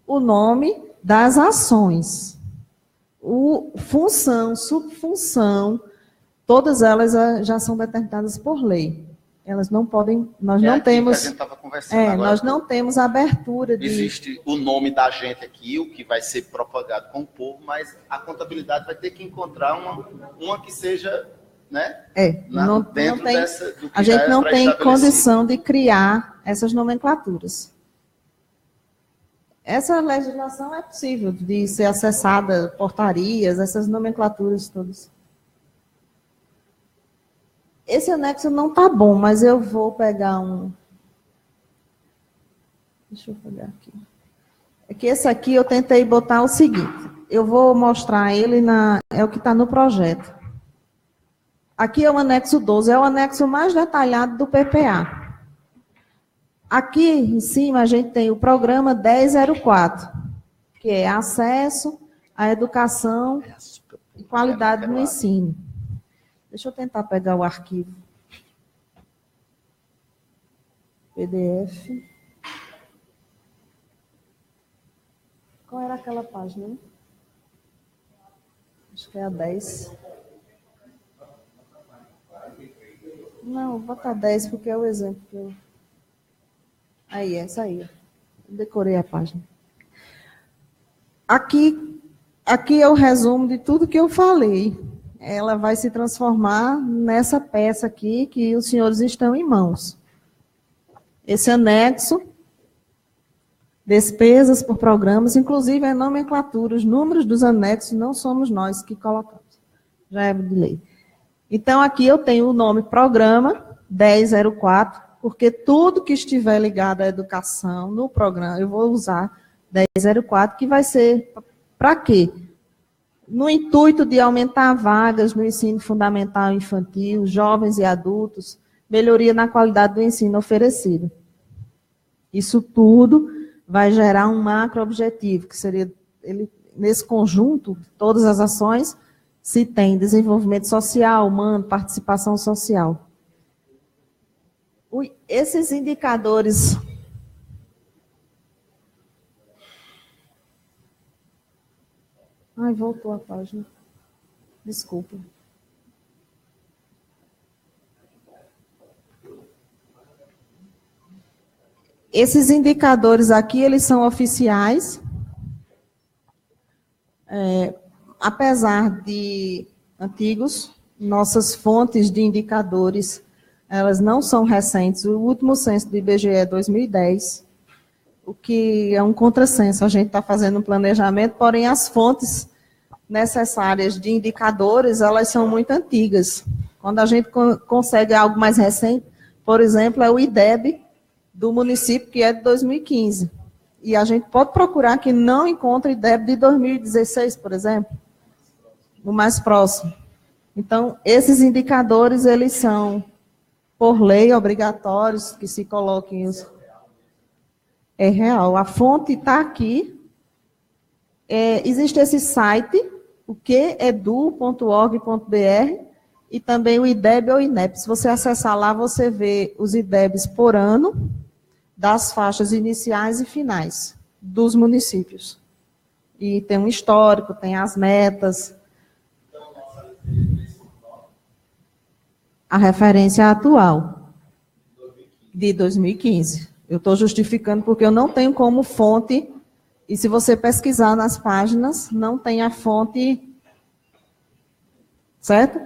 O nome das ações. Função, subfunção, todas elas já são determinadas por lei. Elas não podem, nós não temos... Que a gente estava conversando agora, nós não temos abertura de... Existe o nome da gente aqui, o que vai ser propagado com o povo, mas a contabilidade vai ter que encontrar uma que seja, né? Não tem, dessa, do que a gente não tem condição de criar essas nomenclaturas. Essa legislação é possível de ser acessada, portarias, essas nomenclaturas todas. Esse anexo não está bom, mas eu vou pegar um... Deixa eu pegar aqui. É que esse aqui eu tentei botar o seguinte. Eu vou mostrar ele, é o que está no projeto. Aqui é o anexo 12, é o anexo mais detalhado do PPA. Aqui em cima a gente tem o programa 1004, que é acesso a educação e qualidade no ensino. Deixa eu tentar pegar o arquivo. PDF. Qual era aquela página? Acho que é a 10. Não, vou botar 10 porque é o exemplo que eu... Aí, essa aí. Eu decorei a página. Aqui é o resumo de tudo que eu falei. Ela vai se transformar nessa peça aqui que os senhores estão em mãos. Esse anexo, despesas por programas, inclusive a nomenclatura, os números dos anexos não somos nós que colocamos. Já é de lei. Então, aqui eu tenho o nome programa 1004, porque tudo que estiver ligado à educação no programa, eu vou usar 1004, que vai ser para quê? No intuito de aumentar vagas no ensino fundamental e infantil, jovens e adultos, melhoria na qualidade do ensino oferecido. Isso tudo vai gerar um macro-objetivo, que seria, nesse conjunto, todas as ações, se tem desenvolvimento social, humano, participação social. Esses indicadores... Ai, voltou a página. Desculpa. Esses indicadores aqui, eles são oficiais. Apesar de antigos, nossas fontes de indicadores, elas não são recentes. O último censo do IBGE é 2010, o que é um contrassenso. A gente está fazendo um planejamento, porém as fontes necessárias de indicadores, elas são muito antigas. Quando a gente consegue algo mais recente, por exemplo, é o IDEB do município, que é de 2015. E a gente pode procurar que não encontre IDEB de 2016, por exemplo, o mais próximo. Então, esses indicadores, eles são, por lei, obrigatórios, que se coloquem os... É real. A fonte está aqui. Existe esse site, o queedu.org.br, e também o IDEB ou INEP. Se você acessar lá, você vê os IDEBs por ano, das faixas iniciais e finais dos municípios. E tem um histórico, tem as metas. A referência atual, de 2015. Eu estou justificando porque eu não tenho como fonte, e se você pesquisar nas páginas, não tem a fonte, certo?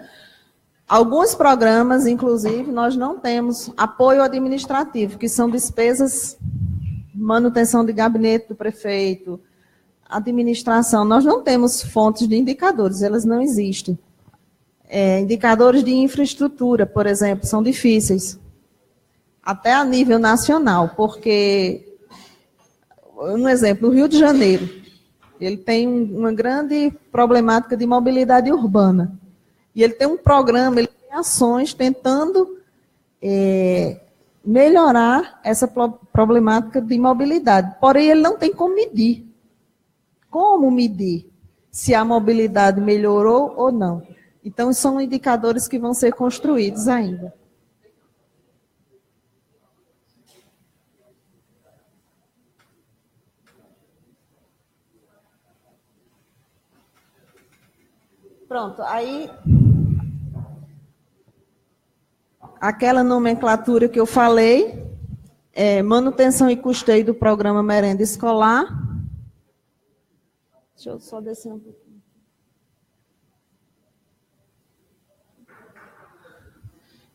Alguns programas, inclusive, nós não temos apoio administrativo, que são despesas, manutenção de gabinete do prefeito, administração. Nós não temos fontes de indicadores, elas não existem. Indicadores de infraestrutura, por exemplo, são difíceis, até a nível nacional, porque, um exemplo, o Rio de Janeiro, ele tem uma grande problemática de mobilidade urbana. E ele tem um programa, ele tem ações tentando melhorar essa problemática de mobilidade. Porém, ele não tem como medir. Como medir se a mobilidade melhorou ou não? Então, são indicadores que vão ser construídos ainda. Pronto, aí... Aquela nomenclatura que eu falei, manutenção e custeio do programa merenda escolar. Deixa eu só descer um pouquinho.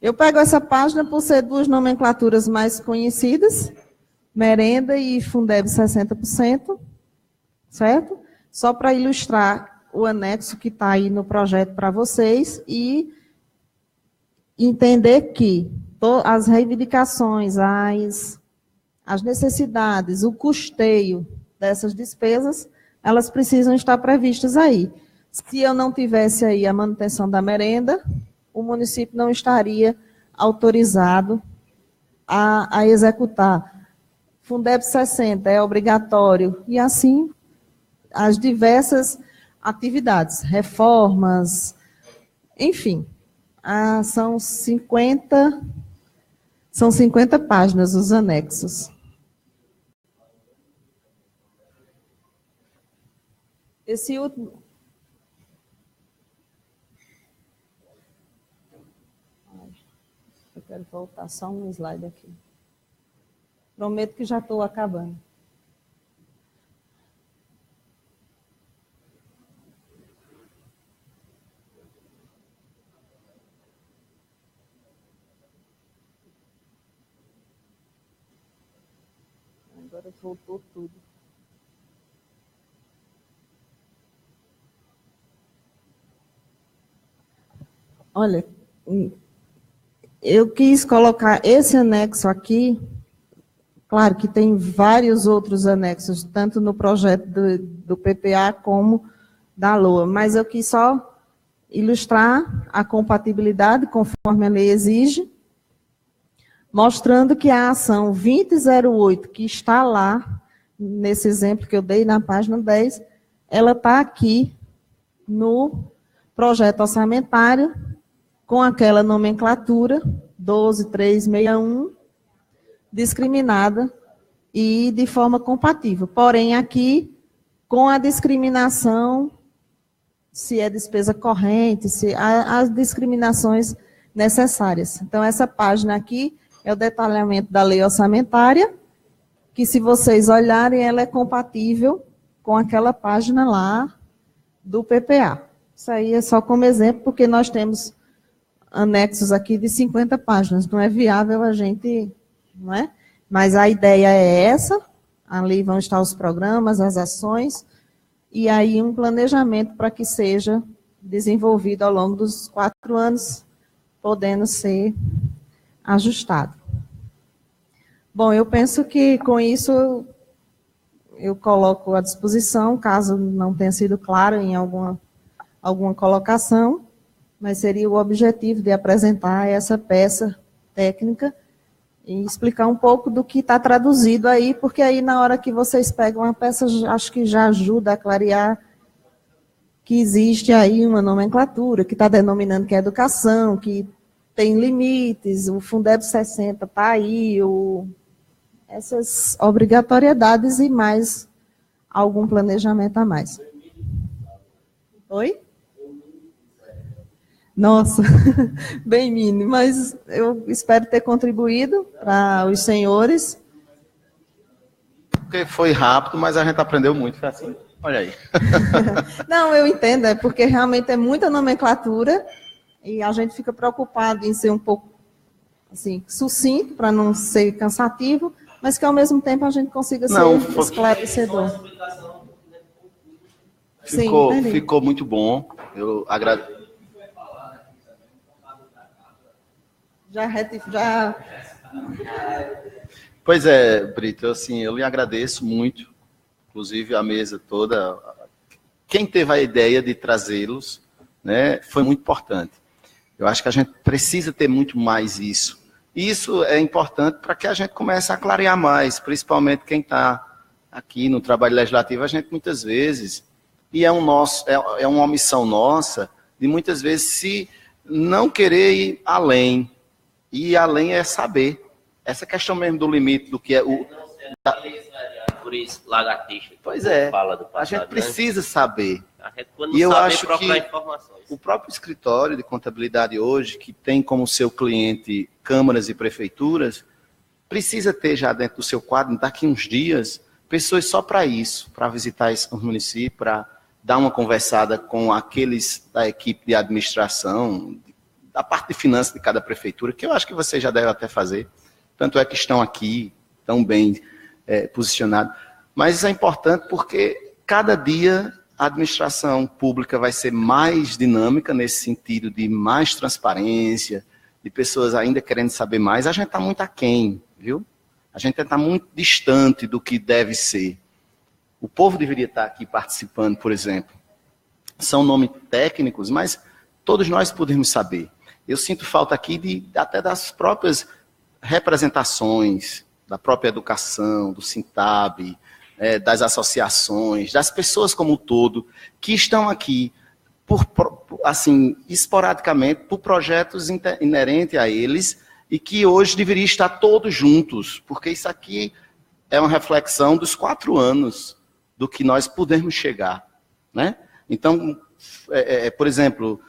Eu pego essa página por ser duas nomenclaturas mais conhecidas, merenda e Fundeb 60%, certo? Só para ilustrar o anexo que está aí no projeto para vocês e entender que as reivindicações, as necessidades, o custeio dessas despesas, elas precisam estar previstas aí. Se eu não tivesse aí a manutenção da merenda, o município não estaria autorizado a executar. Fundeb 60 é obrigatório, e assim, as diversas atividades, reformas, enfim. São 50 páginas os anexos. Esse último... Eu quero voltar só um slide aqui. Prometo que já estou acabando. Agora voltou tudo. Olha, eu quis colocar esse anexo aqui, claro que tem vários outros anexos, tanto no projeto do PPA como da LOA, mas eu quis só ilustrar a compatibilidade conforme a lei exige, mostrando que a ação 2008, que está lá, nesse exemplo que eu dei na página 10, ela está aqui no projeto orçamentário, com aquela nomenclatura 12361, discriminada e de forma compatível. Porém, aqui, com a discriminação, se é despesa corrente, se as discriminações necessárias. Então, essa página aqui é o detalhamento da lei orçamentária, que se vocês olharem, ela é compatível com aquela página lá do PPA. Isso aí é só como exemplo, porque nós temos anexos aqui de 50 páginas. Não é viável a gente, não é? Mas a ideia é essa, ali vão estar os programas, as ações, e aí um planejamento para que seja desenvolvido ao longo dos 4 anos, podendo ser ajustado. Bom, eu penso que com isso eu coloco à disposição, caso não tenha sido claro em alguma colocação, mas seria o objetivo de apresentar essa peça técnica e explicar um pouco do que está traduzido aí, porque aí na hora que vocês pegam a peça, acho que já ajuda a clarear que existe aí uma nomenclatura, que está denominando que é educação, que tem limites, o Fundeb 60 está aí, essas obrigatoriedades e mais algum planejamento a mais. Oi? Nossa, bem mínimo, mas eu espero ter contribuído para os senhores. Porque foi rápido, mas a gente aprendeu muito, foi assim. Olha aí. Não, eu entendo, é porque realmente é muita nomenclatura e a gente fica preocupado em ser um pouco assim, sucinto, para não ser cansativo, mas que ao mesmo tempo a gente consiga ser esclarecedor. Ficou muito bom. Eu agradeço. Já. Pois é, Brito, eu lhe agradeço muito, inclusive a mesa toda. Quem teve a ideia de trazê-los, né, foi muito importante. Eu acho que a gente precisa ter muito mais isso. E isso é importante para que a gente comece a clarear mais, principalmente quem está aqui no trabalho legislativo. A gente muitas vezes, e é uma omissão nossa, de muitas vezes se não querer ir além. E além é saber. Essa questão mesmo do limite, do que é o... Por isso, lagartixa. Pois é, fala do passado, a gente precisa saber. A gente, quando e eu saber, acho que informações. O próprio escritório de contabilidade hoje, que tem como seu cliente câmaras e prefeituras, precisa ter já dentro do seu quadro, daqui uns dias, pessoas só para isso, para visitar os municípios, para dar uma conversada com aqueles da equipe de administração, da parte de finanças de cada prefeitura, que eu acho que você já deve até fazer. Tanto é que estão aqui, tão bem posicionados. Mas isso é importante porque cada dia a administração pública vai ser mais dinâmica nesse sentido de mais transparência, de pessoas ainda querendo saber mais. A gente está muito aquém, viu? A gente está muito distante do que deve ser. O povo deveria estar aqui participando, por exemplo. São nomes técnicos, mas todos nós podemos saber. Eu sinto falta aqui até das próprias representações, da própria educação, do Sintab, das associações, das pessoas como um todo, que estão aqui, assim, esporadicamente, por projetos inerentes a eles, e que hoje deveria estar todos juntos, porque isso aqui é uma reflexão dos 4 anos do que nós podemos chegar, né? Então, por exemplo,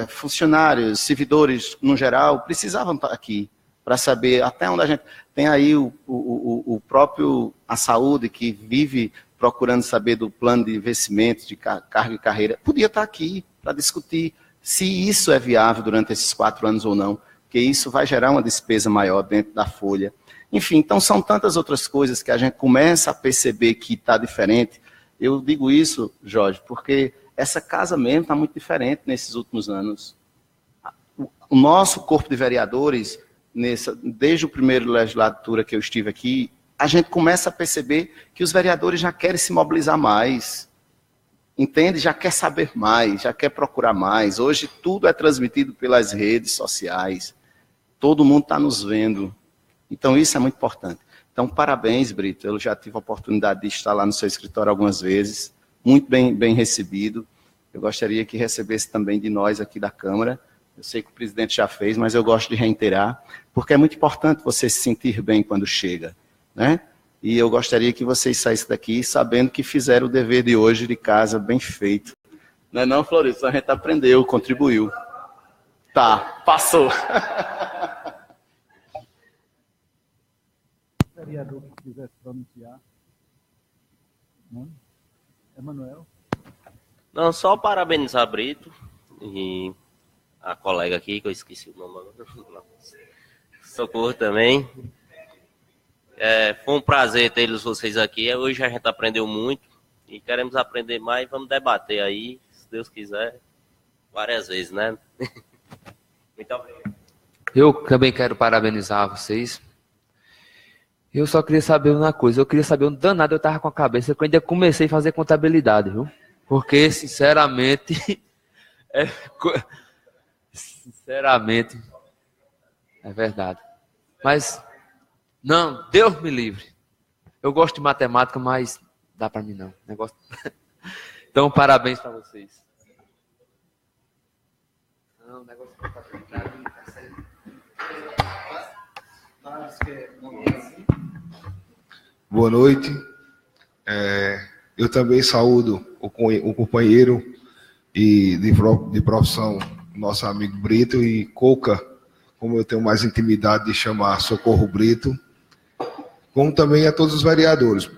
funcionários, servidores, no geral, precisavam estar aqui para saber até onde a gente... Tem aí o próprio, a saúde, que vive procurando saber do plano de investimento, de carga e carreira, podia estar aqui para discutir se isso é viável durante esses 4 anos ou não, porque isso vai gerar uma despesa maior dentro da folha. Enfim, então são tantas outras coisas que a gente começa a perceber que está diferente. Eu digo isso, Jorge, porque essa casa mesmo está muito diferente nesses últimos anos. O nosso corpo de vereadores, desde o primeiro legislatura que eu estive aqui, a gente começa a perceber que os vereadores já querem se mobilizar mais, entende? Já quer saber mais, já quer procurar mais. Hoje tudo é transmitido pelas redes sociais, todo mundo está nos vendo. Então isso é muito importante. Então parabéns, Brito, eu já tive a oportunidade de estar lá no seu escritório algumas vezes, muito bem recebido. Eu gostaria que recebesse também de nós aqui da Câmara. Eu sei que o presidente já fez, mas eu gosto de reiterar, porque é muito importante você se sentir bem quando chega, né? E eu gostaria que vocês saíssem daqui sabendo que fizeram o dever de hoje de casa bem feito. Não é não, Florestan? A gente aprendeu, contribuiu. Tá, passou. Vereador que quisesse pronunciar. Não? Emanuel? Não, só parabenizar Brito e a colega aqui, que eu esqueci o nome agora. Socorro também. Foi um prazer tê-los vocês aqui. Hoje a gente aprendeu muito e queremos aprender mais. Vamos debater aí, se Deus quiser, várias vezes, né? Muito obrigado. Eu também quero parabenizar vocês. Eu só queria saber uma coisa. Eu queria saber onde danado eu estava com a cabeça que eu ainda comecei a fazer contabilidade, viu? Porque, sinceramente, sinceramente, é verdade. Mas, não, Deus me livre. Eu gosto de matemática, mas dá para mim não. Negócio... Então, parabéns para vocês. Não, negócio de contabilidade. Boa noite. Eu também saúdo o companheiro e de profissão, nosso amigo Brito, e Coca, como eu tenho mais intimidade de chamar Socorro Brito, como também a todos os vereadores.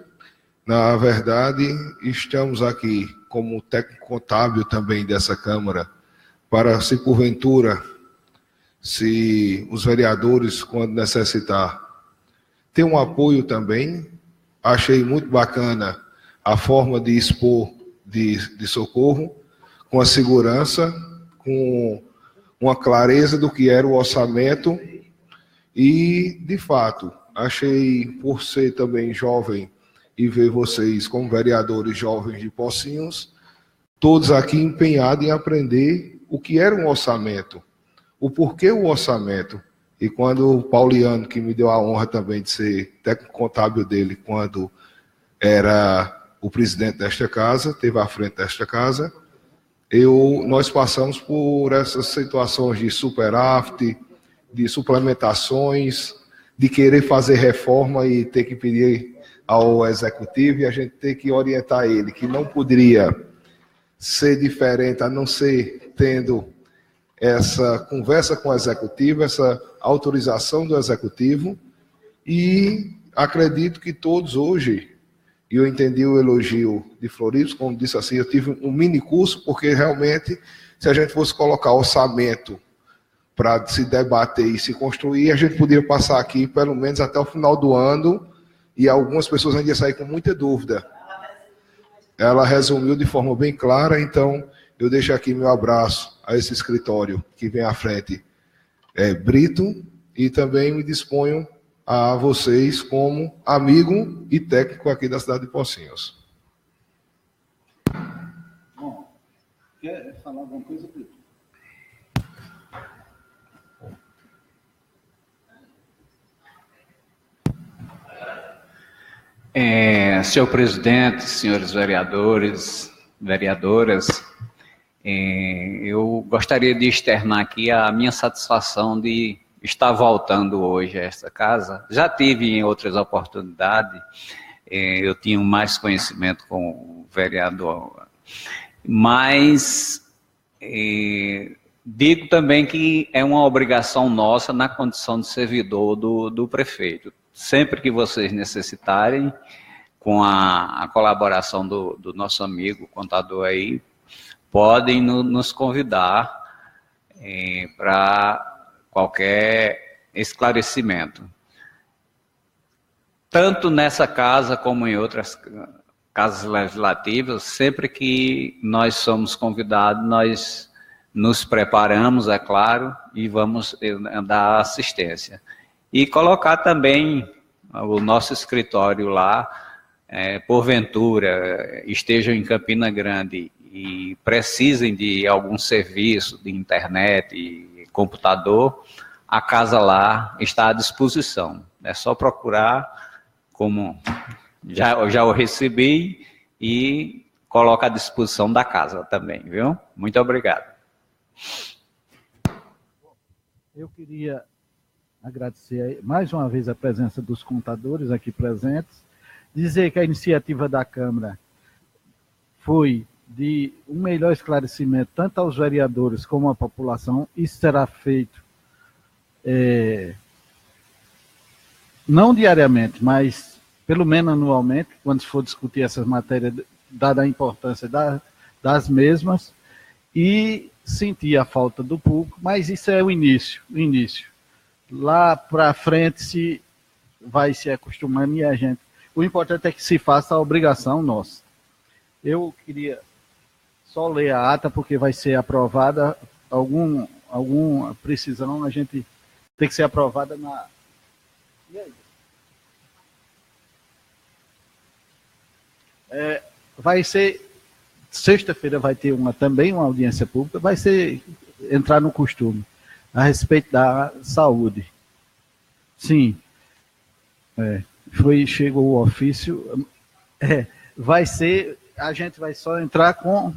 Na verdade, estamos aqui como técnico contábil também dessa Câmara, para, se porventura, se os vereadores, quando necessitar, ter um apoio também. Achei muito bacana a forma de expor de Socorro, com a segurança, com uma clareza do que era o orçamento e, de fato, achei, por ser também jovem e ver vocês como vereadores jovens de Pocinhos, todos aqui empenhados em aprender o que era um orçamento, o porquê o orçamento. E quando o Pauliano, que me deu a honra também de ser técnico contábil dele, quando era o presidente desta casa, teve à frente desta casa, nós passamos por essas situações de superávit, de suplementações, de querer fazer reforma e ter que pedir ao executivo e a gente ter que orientar ele, que não poderia ser diferente, a não ser tendo essa conversa com o executivo, essa autorização do executivo, e acredito que todos hoje, e eu entendi o elogio de Florips, como disse assim, eu tive um mini curso, porque realmente, se a gente fosse colocar orçamento para se debater e se construir, a gente poderia passar aqui pelo menos até o final do ano, e algumas pessoas ainda iam sair com muita dúvida. Ela resumiu de forma bem clara, então eu deixo aqui meu abraço a esse escritório que vem à frente, Brito, e também me disponho a vocês como amigo e técnico aqui da cidade de Pocinhos. Bom, quer falar alguma coisa, Brito? Senhor presidente, senhores vereadores, vereadoras, eu gostaria de externar aqui a minha satisfação de estar voltando hoje a esta casa. Já tive em outras oportunidades, eu tinha mais conhecimento com o vereador, mas digo também que é uma obrigação nossa na condição de servidor do prefeito. Sempre que vocês necessitarem, com a colaboração do nosso amigo contador aí, podem nos convidar para qualquer esclarecimento. Tanto nessa casa como em outras casas legislativas, sempre que nós somos convidados, nós nos preparamos, é claro, e vamos dar assistência. E colocar também o nosso escritório lá, porventura estejam em Campina Grande e precisem de algum serviço de internet e computador, a casa lá está à disposição. É só procurar, como já o recebi, e coloca à disposição da casa também, viu? Muito obrigado. Eu queria agradecer mais uma vez a presença dos contadores aqui presentes, dizer que a iniciativa da Câmara foi de um melhor esclarecimento tanto aos vereadores como à população. Isso será feito não diariamente, mas pelo menos anualmente, quando se for discutir essas matérias, dada a importância das mesmas, e sentir a falta do público, mas isso é o início. Lá para frente vai se acostumando e a gente... O importante é que se faça a obrigação nossa. Eu queria só ler a ata, porque vai ser aprovada alguma precisão, a gente tem que ser aprovada na... E aí? Vai ser... Sexta-feira vai ter também uma audiência pública, vai ser entrar no costume, a respeito da saúde. Sim, chegou o ofício, vai ser, a gente vai só entrar com,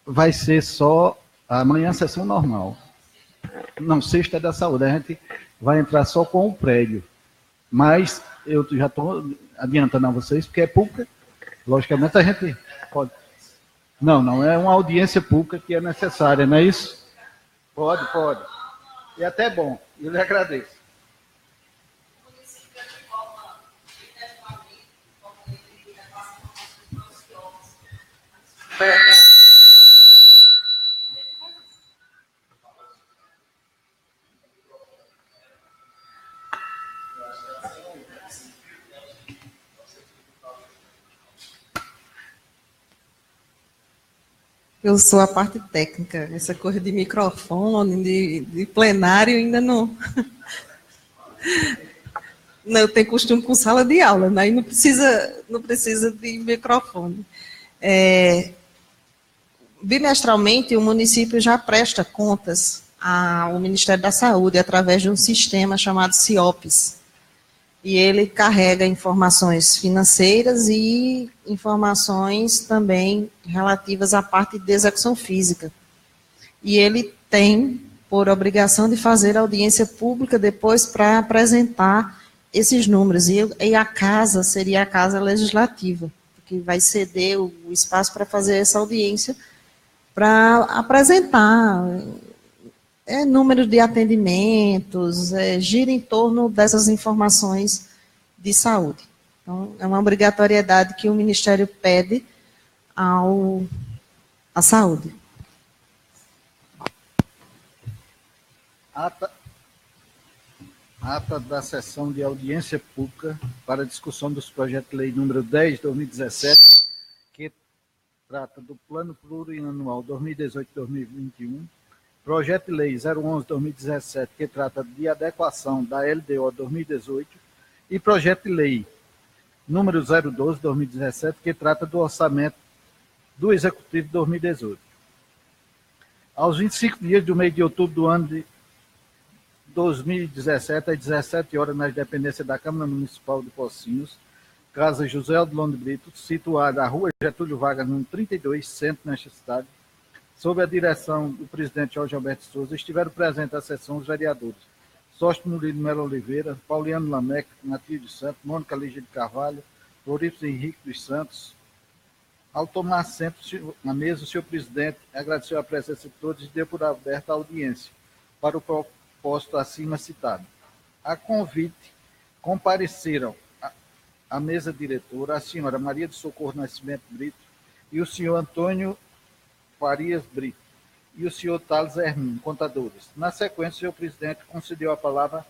vai ser só, amanhã a sessão normal. Não, sexta é da saúde, a gente vai entrar só com o prédio, mas eu já estou adiantando a vocês, porque é pública, logicamente a gente pode... Não é uma audiência pública que é necessária, não é isso? Pode. E até bom, eu lhe agradeço. Eu sou a parte técnica, essa coisa de microfone, de plenário, ainda não. Não, eu tenho costume com sala de aula, né? Aí não precisa de microfone. Bimestralmente, o município já presta contas ao Ministério da Saúde através de um sistema chamado CIOPS. E ele carrega informações financeiras e informações também relativas à parte de execução física. E ele tem por obrigação de fazer audiência pública depois para apresentar esses números. E a casa seria a casa legislativa, que vai ceder o espaço para fazer essa audiência, para apresentar número de atendimentos, gira em torno dessas informações de saúde. Então, é uma obrigatoriedade que o Ministério pede à saúde. Ata da sessão de audiência pública para discussão dos projetos de lei número 10, 2017, que trata do Plano Plurianual 2018-2021, projeto de lei 011-2017, que trata de adequação da LDO 2018, e projeto de lei número 012-2017, que trata do orçamento do Executivo 2018. Aos 25 dias do mês de outubro do ano 2017, às 17 horas, nas dependências da Câmara Municipal de Pocinhos, Casa José Odilon de Brito, situada na Rua Getúlio Vargas, número 32, centro, nesta cidade, sob a direção do presidente Jorge Alberto Souza, estiveram presentes à sessão os vereadores Sócio Murilo Melo Oliveira, Pauliano Lameque, Matheus de Santos, Mônica Lígia de Carvalho, Lourenço Henrique dos Santos. Ao tomar assento na mesa, o senhor presidente agradeceu a presença de todos e deu por aberta a audiência para o propósito acima citado. A convite compareceram à mesa diretora a senhora Maria de Socorro Nascimento Brito e o senhor Antônio Farias Brito e o senhor Thales Hermínio, contadores. Na sequência, o senhor presidente concedeu a palavra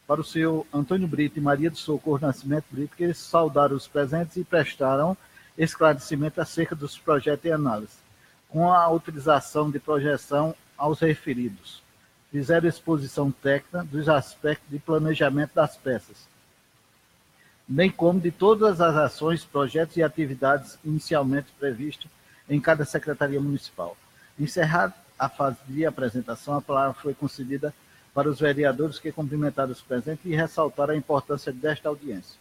para o senhor Antônio Brito e Maria de Socorro Nascimento Brito, que eles saudaram os presentes e prestaram esclarecimento acerca dos projetos em análise, com a autorização de projeção aos referidos. Fizeram exposição técnica dos aspectos de planejamento das peças, bem como de todas as ações, projetos e atividades inicialmente previstos em cada secretaria municipal. Encerrada a fase de apresentação, a palavra foi concedida para os vereadores que cumprimentaram os presentes e ressaltaram a importância desta audiência.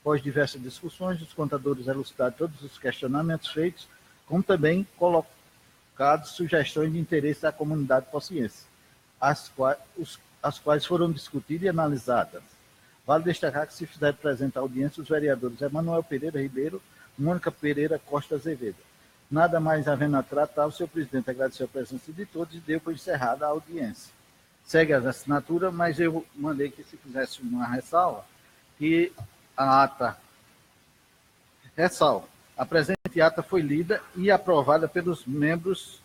Após diversas discussões, os contadores elucidaram todos os questionamentos feitos, como também colocados sugestões de interesse da comunidade pociense, as quais foram discutidas e analisadas. Vale destacar que se fizer presente à audiência os vereadores Emanuel Pereira Ribeiro, Mônica Pereira Costa Azevedo. Nada mais havendo a tratar, o senhor presidente agradeceu a presença de todos e deu por encerrada a audiência. Segue as assinaturas, mas eu mandei que se fizesse uma ressalva, que a ata, ressalva, a presente ata foi lida e aprovada pelos membros,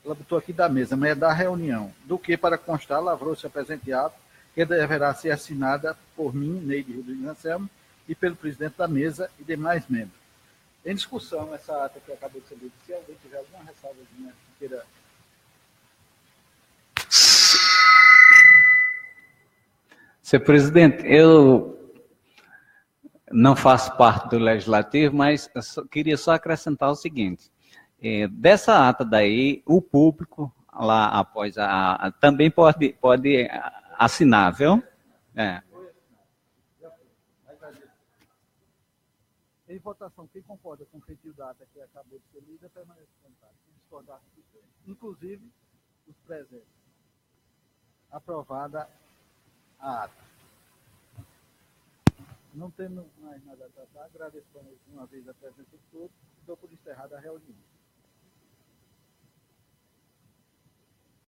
ela botou aqui da mesa, mas é da reunião, do que para constar, lavrou-se a presente ata, que deverá ser assinada por mim, Neide Rodrigues Anselmo, e pelo presidente da mesa e demais membros. Em discussão, essa ata que acabou de ser lida, se alguém tiver alguma ressalva que queira... Senhor presidente, eu não faço parte do Legislativo, mas eu queria só acrescentar o seguinte. Dessa ata daí, o público, lá após também pode assinar, viu? Em votação, quem concorda com o feitio da ata que acabou de ser lida, permanece sentado. Se discordar, se difere. Inclusive, os presentes. Aprovada a ata. Não tendo mais nada a tratar, agradeço mais uma vez a presença de todos e dou por encerrada a reunião.